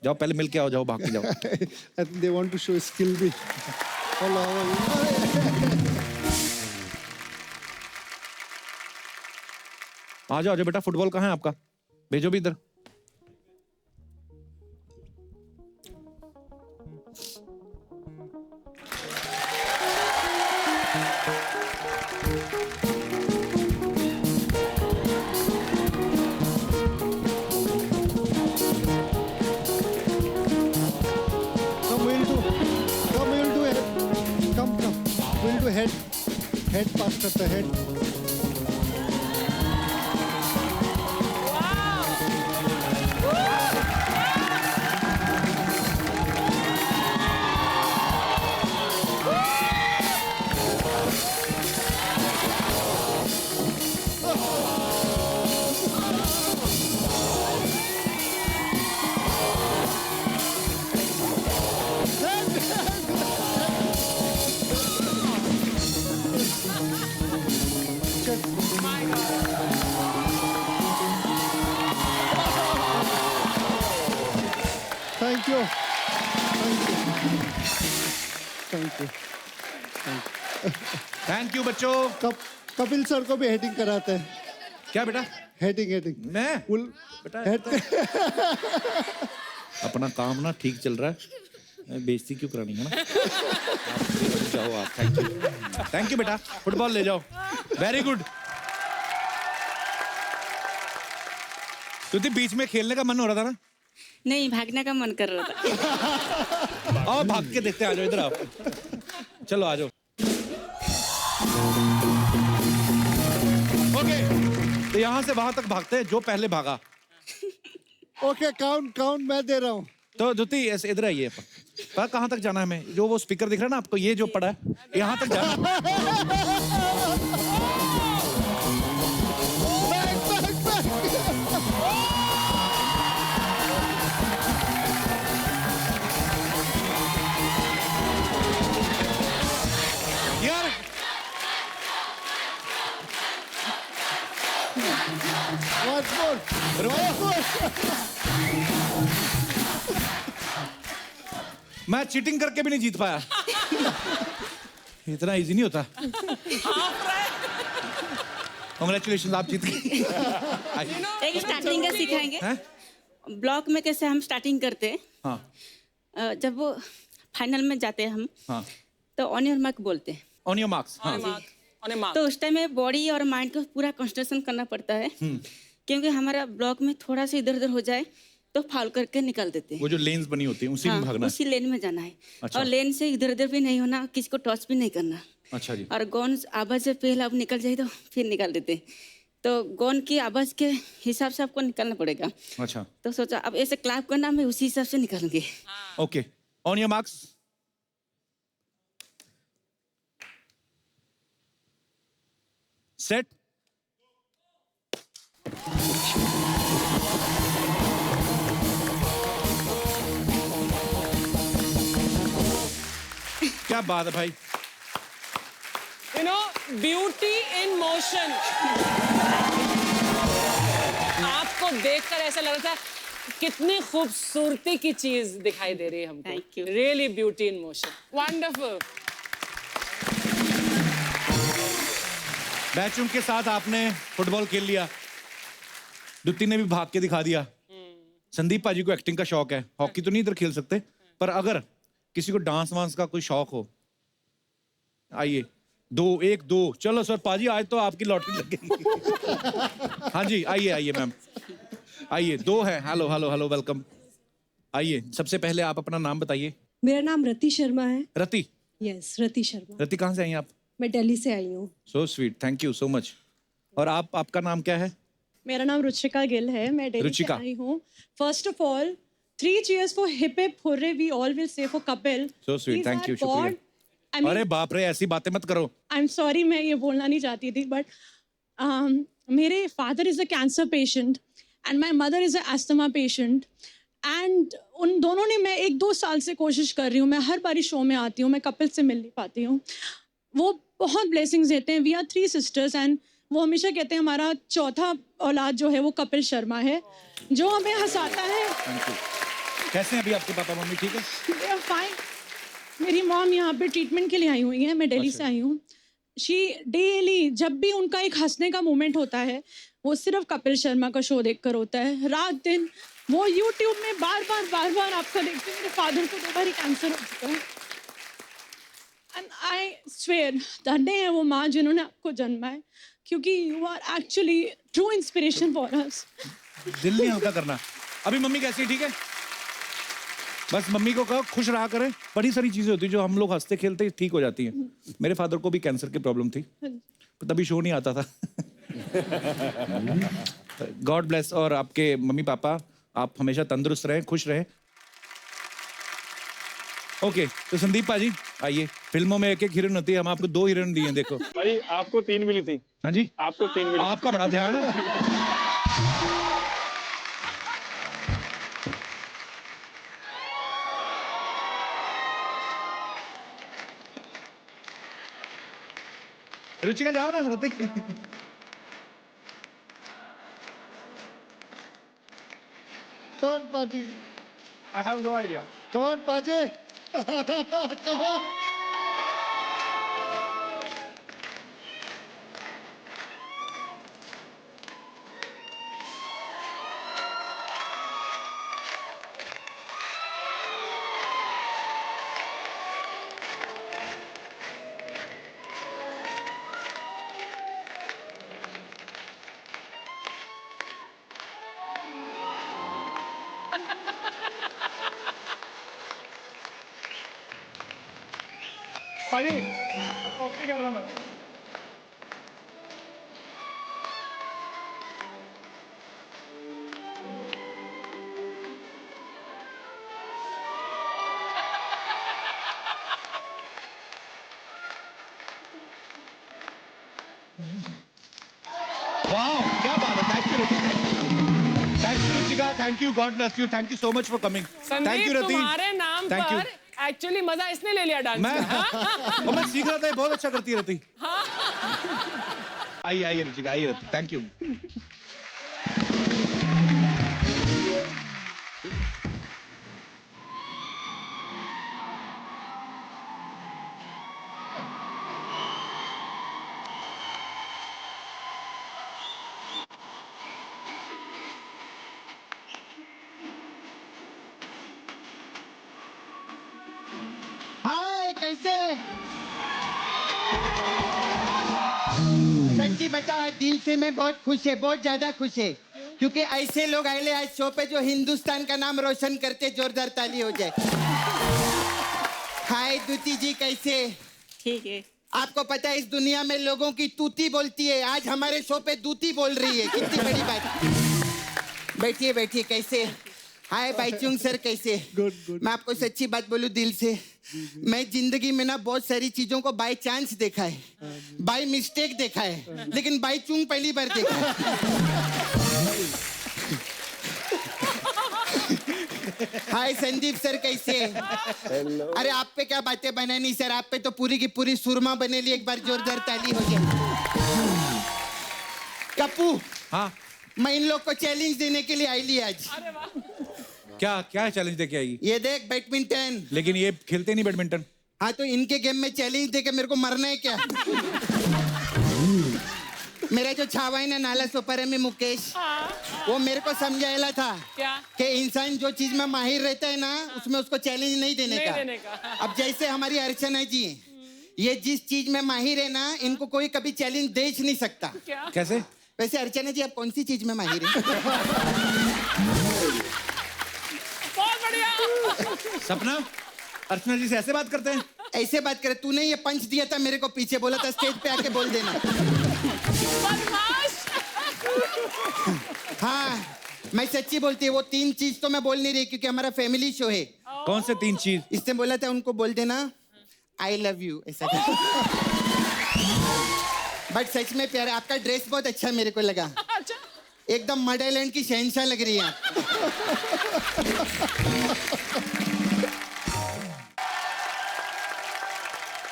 जाओ पहले मिल के आओ, जाओ भाग के जाओ. I think they want to show skill भी. आ जाओ बेटा. फुटबॉल कहाँ है आपका? भेजो भी इधर. We'll do head pass करता है. Thank you. Thank you. Thank you बच्चों. कपिल सर को भी हेडिंग कराते हैं. क्या बेटा? हेडिंग. मैं बेटा अपना काम ना ठीक चल रहा है, बेइज्जती क्यों करानी है ना. जाओ आप. थैंक यू बेटा. फुटबॉल ले जाओ. Very good. तो बीच में खेलने का मन हो रहा था ना? नहीं, भागने का मन कर रहा था. आओ भाग के देखते हैं. आ जाओ इधर आओ. चलो आ जाओ. ओके, तो यहाँ से वहां तक भागते हैं जो पहले भागा. ओके, काउंट मैं दे रहा हूँ. तो ज्योति ऐसे इधर आइए. पर कहाँ तक जाना है हमें? जो वो स्पीकर दिख रहा है ना आपको, ये जो पड़ा है, यहाँ तक जाना. यार मैं चीटिंग करके भी नहीं जीत पाया. इतना इजी नहीं होता. कांग्रेचुलेशन, आप जीत गए. एक स्टार्टिंग का सिखाएंगे. ब्लॉक में कैसे हम स्टार्टिंग करते हैं. हाँ. जब वो फाइनल में जाते हैं हम, हाँ. तो ऑन योर मार्क बोलते हैं. On your marks. हाँ. तो उस टाइम में बॉडी और माइंड को पूरा कंसंट्रेशन करना पड़ता है, क्योंकि हमारा ब्लॉक में थोड़ा सा इधर उधर हो जाए तो फाउल करके निकाल देते हैं. वो जो लेन्स बनी होती है उसी में भागना है. उसी लेन में जाना है. अच्छा. और लेन से इधर उधर भी नहीं होना, किसी को टच भी नहीं करना. अच्छा जी. और गोन आवाज से पहले अब निकल जाए तो फिर निकाल देते. तो गोन की आवाज के हिसाब से आपको निकालना पड़ेगा. अच्छा. तो सोचा अब ऐसे क्लैप करना, मैं उसी हिसाब से निकालूंगी. Okay, on your marks. Set. क्या बात है भाई. You know, beauty in motion. आपको देखकर ऐसा लग रहा था कितनी खूबसूरती की चीज दिखाई दे रही है हमको। Thank you. Really beauty in motion, wonderful. Baichung के साथ आपने फुटबॉल खेल लिया, दुत्ती ने भी भाग के दिखा दिया। संदीप पाजी को एक्टिंग का शौक है, हॉकी तो नहीं इधर खेल सकते, पर अगर किसी को डांस वांस का कोई शौक हो, आइए 2 1 2 चलो सर पाजी आज तो आपकी लॉटरी लग गई। हाँ जी आइए आइए मैम, आइए 2 है। Hello hello hello welcome. आइए सबसे पहले आप अपना नाम बताइए। मेरा नाम रति शर्मा है। रति? यस, रति शर्मा। रति कहाँ से आई हैं आप? मैं दिल्ली से आई हूँ। So sweet, thank you so much. और आपका नाम क्या है? मेरा नाम रुचिका गिल है, मैं दिल्ली से रुचिका। आई हूँ। First of all 3 cheers for hip hip hooray, we all will say for Kapil. So sweet, He's thank our you, god. शुक्रिया। I mean, अरे बाप रे, ऐसी बातें मत करो। I'm sorry, मैं ये बोलना नहीं चाहती थी, but मेरे father is a cancer patient and my mother is a asthma patient. And उन दोनों ने, मैं 1-2 साल से कोशिश कर रही हूँ, मैं हर बारी शो में आती हूँ, मैं कपिल से मिल नहीं पाती हूँ। वो बहुत ब्लेसिंग्स देते हैं। वी आर 3 sisters and वो हमेशा कहते हैं हमारा चौथा औलाद जो है वो कपिल शर्मा है, जो हमें हंसाता है। Thank you. कैसे हैं अभी आपके पापा मम्मी, ठीक है? They are fine. मेरी मॉम यहाँ पे ट्रीटमेंट के लिए आई हुई है, मैं दिल्ली से आई हूँ। शी डेली जब भी उनका एक हंसने का मोमेंट होता है वो सिर्फ कपिल शर्मा का शो देखकर होता है। रात दिन वो यूट्यूब में बार बार आपका देखते हैं। मेरे फादर को 2 बार कैंसर हो चुका है। एंड आई स्वेयर धन्य है वो माँ जिन्होंने आपको जन्मा है, क्योंकि you are actually true inspiration for us. दिल नहीं हल्का करना। अभी मम्मी कैसी है, ठीक है? बस मम्मी को कहो खुश रहा करें। बड़ी सारी चीजें होती है जो हम लोग हंसते खेलते ठीक हो जाती हैं। मेरे फादर को भी कैंसर की प्रॉब्लम थी, तो तभी शो नहीं आता था। God bless. और आपके मम्मी पापा, आप हमेशा तंदुरुस्त रहें, खुश रहें। ओके, तो संदीप पाजी आइए। फिल्मों में 1-1 हीरोइन होती है, हम आपको 2 हीरोइन दिए हैं, देखो। भाई आपको 3 मिली थी। हाँ जी, आपको 3 मिली। आपका बड़ा ध्यान है। रुचिका जाओ ना ऋतिक। कौन पाजी? I have no idea. कौन पाजी? कौन? पाजी ओके कर रहा हूँ मैं। वाओ, क्या बात है। Thank you Ruchika, thank you, god bless you, thank you so much for coming. Thank you Rati. तुम्हारे नाम Thank you. पर एक्चुअली मजा इसने ले लिया डांस मैं का। मैं सीख रहा था, बहुत अच्छा करती है रति। आइए आइए रुचिका, आइए रति, थैंक यू। हाय, कैसे? सच्ची बता, दिल से मैं बहुत खुश है, बहुत ज्यादा खुश है, क्योंकि ऐसे लोग आए आज शो पे जो हिंदुस्तान का नाम रोशन करते। जोरदार ताली हो जाए। हाय दूती जी, कैसे? ठीक है। आपको पता है इस दुनिया में लोगों की तूती बोलती है, आज हमारे शो पे दूती बोल रही है, कितनी बड़ी बात। बैठिए बैठिए। कैसे? हाय बाईचुंग सर, कैसे? Good good. मैं आपको सच्ची बात बोलूं दिल से, मैं जिंदगी में ना बहुत सारी चीजों को बाय चांस देखा है, बाय मिस्टेक देखा है, लेकिन बाईचुंग पहली बार देखा है। हाय संदीप सर, कैसे? अरे आप पे क्या बातें बनानी सर, आप पे तो पूरी की पूरी सुरमा बनेली। एक बार जोरदार ताली हो जाए। कप्पू, हाँ मैं इन लोग को चैलेंज देने के लिए आई ली आज। क्या क्या चैलेंज दे के आएगी? ये देख बैडमिंटन। लेकिन ये खेलते नहीं बैडमिंटन। हाँ तो इनके गेम में चैलेंज दे के मेरे को मरना है क्या? मेरा जो छावा है ना नाला सोपारा में मुकेश, वो मेरे को समझाया था क्या? कि इंसान जो चीज में माहिर रहता है ना उसमें उसको चैलेंज नहीं देने का। अब जैसे हमारी अर्चना जी है, ये जिस चीज में माहिर है ना इनको कोई कभी चैलेंज दे ही नहीं सकता। कैसे? वैसे अर्चना जी आप कौन सी चीज में माहिर है? बहुत बढ़िया। सपना अर्चना जी से ऐसे बात करते हैं? ऐसे बात करे। तूने ये पंच दिया था मेरे को, पीछे बोला था स्टेज पे आके बोल देना। हाँ मैं सच्ची बोलती है, वो 3 चीज तो मैं बोल नहीं रही क्योंकि हमारा फैमिली शो है। कौन से 3 चीज? इसने बोला था उनको बोल देना आई लव यू ऐसा। बट सच में प्यारे, आपका ड्रेस बहुत अच्छा मेरे को लगा। एकदम मडरलैंड की शहंशाह लग रही है आप।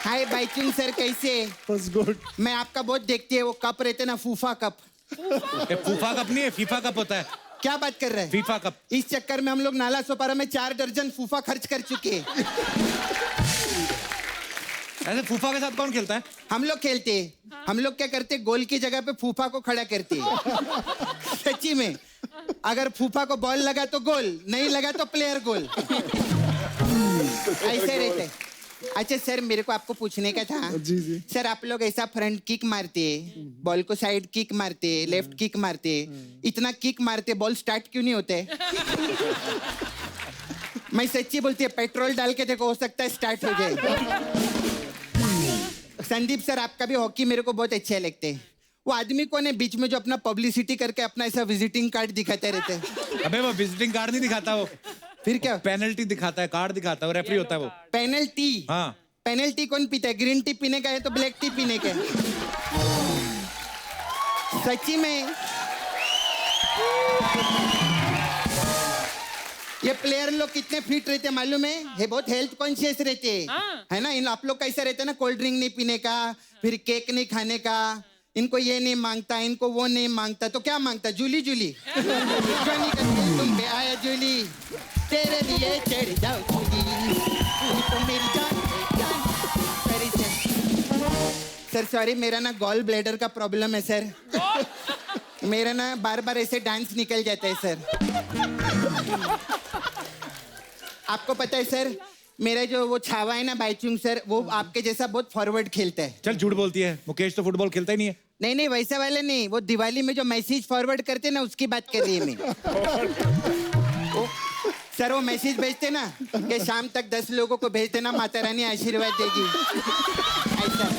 हाय बाइचुंग सर, कैसे? बस गुड। मैं आपका बहुत देखती है, वो कप रहते ना फूफा कप। फूफा कप नहीं है, फीफा कप होता है। क्या बात कर रहे हैं? FIFA cup. इस चक्कर में हम लोग नाला सोपारा में 4 दर्जन फूफा खर्च कर चुके हैं। ऐसे फूफा के साथ कौन खेलता है? हम लोग खेलते हैं। हम लोग क्या करते, गोल की जगह पे फूफा को खड़ा करते हैं। सच्ची में, अगर फूफा को बॉल लगा तो गोल, नहीं लगा तो प्लेयर गोल। ऐसे रहते। अच्छा सर, मेरे को आपको पूछने का था। जी जी। सर आप लोग ऐसा फ्रंट किक मारते, बॉल को साइड किक मारते, लेफ्ट किक मारते, इतना किक मारते, बॉल स्टार्ट क्यों नहीं होते? मैं सच्ची बोलती है, पेट्रोल डाल के देखो, हो सकता है स्टार्ट हो जाए। संदीप सर आपका भी हॉकी मेरे को बहुत अच्छे लगते हैं। वो आदमी कौन है बीच में जो अपना पब्लिसिटी करके अपना ऐसा विजिटिंग कार्ड दिखाते रहते हैं? अबे वो विजिटिंग कार्ड नहीं दिखाता, वो फिर क्या? पेनल्टी दिखाता है, कार्ड दिखाता है, वो रेफरी होता है वो। पेनल्टी? हाँ। पेनल्टी कौन पीता है? ग्रीन टी पीने का है तो ब्लैक टी पीने का है। सच्ची में ये प्लेयर लोग कितने फिट रहते हैं मालूम है? ये बहुत हेल्थ कॉन्शियस रहते हैं, है ना? इन आप लोग कैसा रहते हैं ना, कोल्ड ड्रिंक नहीं पीने का, फिर केक नहीं खाने का, इनको ये नहीं मांगता, इनको वो नहीं मांगता, तो क्या मांगता? जूली जूली। तुम पे आया जूली, तेरे लिए चढ़ जाओ जूली, तो मेरी जान सर सॉरी, मेरा ना गॉल ब्लैडर का प्रॉब्लम है सर। मेरा ना बार बार ऐसे डांस निकल जाता है सर। आपको पता है सर, मेरा जो वो छावा है ना बाइचुंग सर, वो आपके जैसा बहुत फॉरवर्ड खेलता है। चल झूठ बोलती है, मुकेश तो फुटबॉल खेलता ही नहीं है। नहीं नहीं वैसे वाले नहीं, वो दिवाली में जो मैसेज फॉरवर्ड करते ना उसकी बात कर रही है मैं। सर वो मैसेज भेजते ना कि शाम तक 10 लोगों को भेज देना, माता रानी आशीर्वाद देगी, ऐसा।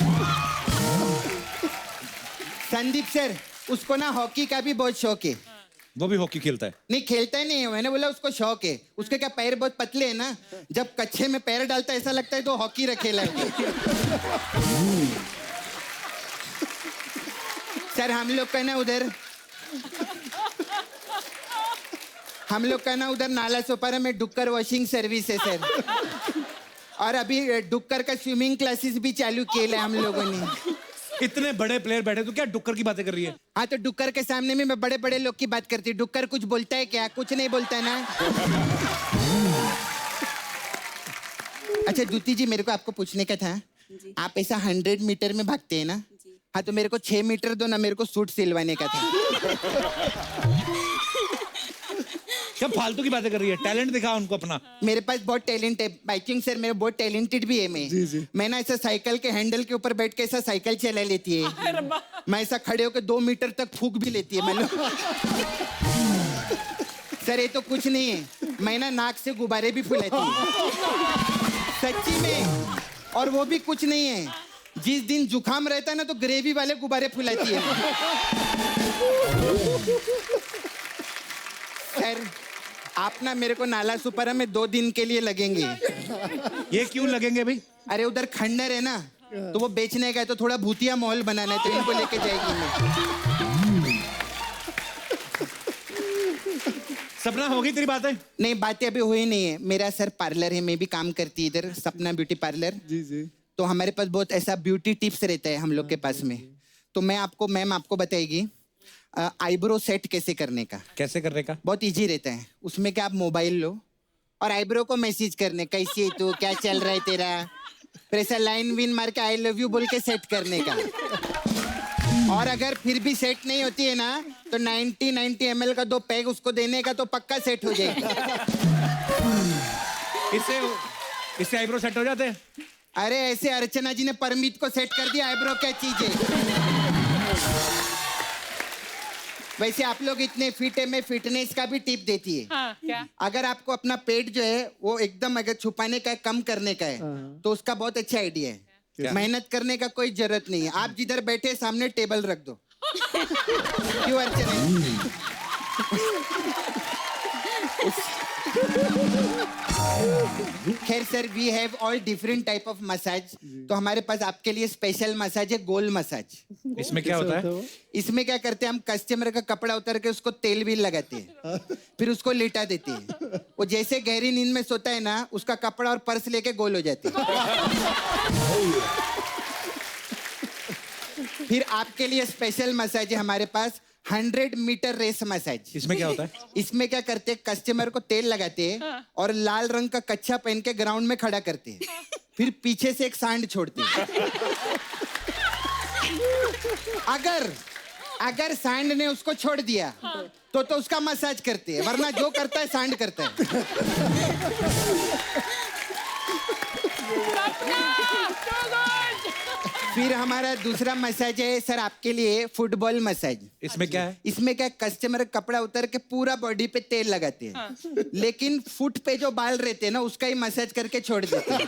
संदीप सर, उसको ना हॉकी का भी बहुत शौक है। वो भी हॉकी खेलता है? नहीं खेलता ही नहीं है, मैंने बोला उसको शौक है। उसके क्या पैर बहुत पतले हैं ना, जब कच्छे में पैर डालता है ऐसा लगता है तो हॉकी रखेला है। सर हम लोग का ना उधर नाला सोपारा में डुक्कर वॉशिंग सर्विस है सर। और अभी डुक्कर का स्विमिंग क्लासेस भी चालू किए हम लोगों ने। इतने बड़े प्लेयर बैठे, तो क्या डुक्कर की बातें कर रही है? हाँ तो डुक्कर के सामने में मैं बड़े बड़े लोग की बात करती हूँ। डुक्कर कुछ बोलता है क्या? कुछ नहीं बोलता है ना। अच्छा द्युति जी, मेरे को आपको पूछने का था, आप ऐसा 100 मीटर में भागते हैं ना? हाँ तो मेरे को 6 मीटर दो ना, मेरे को सूट सिलवाने का था। क्या फालतू की बातें कर रही है? टैलेंट दिखा उनको अपना। मेरे पास बहुत टैलेंट है बाइकिंग सर, मेरे बहुत टैलेंटेड भी है मैं। जी जी। मैं ना ऐसा साइकिल के हैंडल के ऊपर बैठ के ऐसा साइकिल चला लेती है। मैं ऐसा खड़े होकर 2 मीटर तक फूंक भी लेती है मैं। सर ये तो कुछ नहीं है, मैं ना नाक से गुब्बारे भी फुलाती हूँ सच्ची में। और वो भी कुछ नहीं है, जिस दिन जुकाम रहता है ना तो ग्रेवी वाले गुब्बारे फुलाती है। सर आप ना मेरे को नाला सुपारा में 2 दिन के लिए लगेंगे। ये क्यों लगेंगे भाई? अरे उधर खंडर है ना, तो वो बेचने का है, तो थोड़ा भूतिया माहौल बनाना है, तो इनको लेके जाएगी मैं। सपना हो गई तेरी बातें? नहीं बातें अभी हुई नहीं है। मेरा सर पार्लर है, मैं भी काम करती इधर, सपना ब्यूटी पार्लर। जी जी। तो हमारे पास बहुत ऐसा ब्यूटी टिप्स रहता है हम लोग के पास में। तो मैम आपको बताएगी, आईब्रो सेट कैसे करने का। कैसे करने का? बहुत इजी रहता है। उसमें क्या, आप मोबाइल लो और आईब्रो को मैसेज करने, कैसी है तू, क्या चल रहा है तेरा, फिर ऐसा लाइन विन मार के आई लव यू बोल के सेट करने का। और अगर फिर भी सेट नहीं होती है ना, तो 90 ml का 2 पैग उसको देने का, तो पक्का सेट हो जाएगा। इससे आईब्रो सेट हो जाते हैं? अरे ऐसे अर्चना जी ने परमीत को सेट कर दिया, आईब्रो क्या चीज है। वैसे आप लोग इतने फिट है, मैं फिटनेस का भी टिप देती है। हाँ, क्या? अगर आपको अपना पेट जो है वो एकदम अगर छुपाने का है, कम करने का है, तो उसका बहुत अच्छा आइडिया है। मेहनत करने का कोई जरूरत नहीं है। आप जिधर बैठे सामने टेबल रख दो। क्यों अर्चना? खैर sir, we have all different type of massage. तो हमारे पास आपके लिए स्पेशल मसाज है, गोल मसाज। इसमें क्या होता है? इसमें क्या करते हैं हम, कस्टमर का कपड़ा उतार के उसको तेल भी लगाते हैं, फिर उसको लेटा देते हैं। वो जैसे गहरी नींद में सोता है ना, उसका कपड़ा और पर्स लेके गोल हो जाते हैं। फिर आपके लिए स्पेशल मसाज है हमारे पास, 100 मीटर रेस मसाज। इसमें क्या होता है? इसमें क्या करते हैं, कस्टमर को तेल लगाते हैं और लाल रंग का कच्छा पहन के ग्राउंड में खड़ा करते हैं, फिर पीछे से एक सांड छोड़ते हैं। अगर सांड ने उसको छोड़ दिया तो उसका मसाज करते हैं, वरना जो करता है सांड करता है। फिर हमारा दूसरा मसाज है सर आपके लिए, फुटबॉल मसाज। इसमें क्या है? इसमें क्या, कस्टमर कपड़ा उतर के पूरा बॉडी पे तेल लगाते हैं, लेकिन फुट पे जो बाल रहते हैं ना, उसका ही मसाज करके छोड़ देते हैं।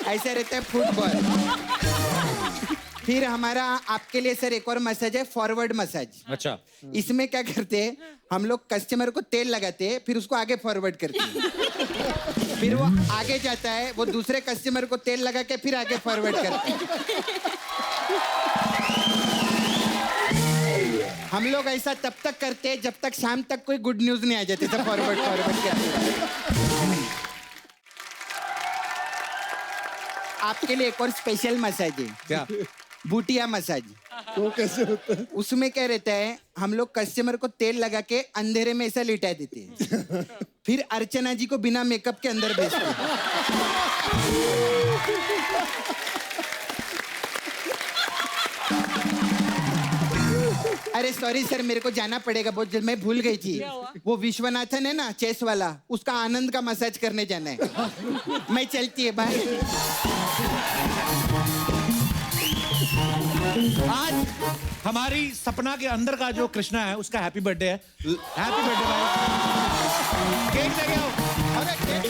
ऐसा रहता है फुटबॉल। फिर हमारा आपके लिए सर एक और मसाज है, फॉरवर्ड मसाज। अच्छा। इसमें क्या करते हैं हम लोग, कस्टमर को तेल लगाते हैं, फिर उसको आगे फॉरवर्ड करते हैं, फिर वो आगे जाता है, वो दूसरे कस्टमर को तेल लगा के फिर आगे फॉरवर्ड करते हैं। हम लोग ऐसा तब तक करते हैं जब तक शाम तक कोई गुड न्यूज नहीं आ जाती, तो फॉरवर्ड करते। आपके लिए एक और स्पेशल मसाज है। क्या? बूटिया मसाज। वो कैसे होता है? उसमें क्या रहता है, हम लोग कस्टमर को तेल लगा के अंधेरे में ऐसा लिटा देते हैं, फिर अर्चना जी को बिना मेकअप के अंदर भेजते हैं। अरे सॉरी सर, मेरे को जाना पड़ेगा बहुत जल्द, मैं भूल गई थी। वो विश्वनाथन है ना, चेस वाला, उसका आनंद का मसाज करने जाना है। मैं चलती है, बाय। आज हमारी सपना के अंदर का जो कृष्णा है, उसका हैप्पी बर्थडे है। हैप्पी बर्थडे भाई। केक लेके आओ। अरे केक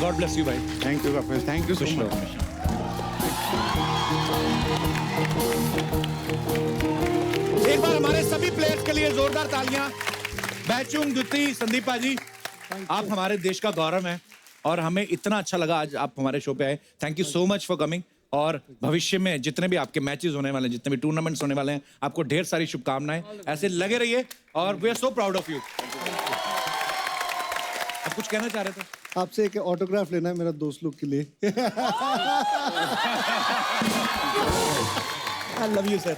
गॉड ब्लेस यू भाई। Thank you Kapil, thank you so much. एक बार हमारे सभी प्लेयर्स के लिए जोरदार तालियां। बैचुंग, द्युति, संदीप पाजी, आप हमारे देश का गौरव हैं और हमें इतना अच्छा लगा आज आप हमारे शो पे आए। Thank you so much for coming. और भविष्य में जितने भी आपके मैचेस होने वाले हैं, जितने भी टूर्नामेंट्स होने वाले हैं, आपको ढेर सारी शुभकामनाएं। ऐसे लगे रहिए और we are so proud of you. आप कुछ कहना चाह रहे थे? आपसे एक ऑटोग्राफ लेना है मेरा दोस्त लोग के लिए। I love you sir.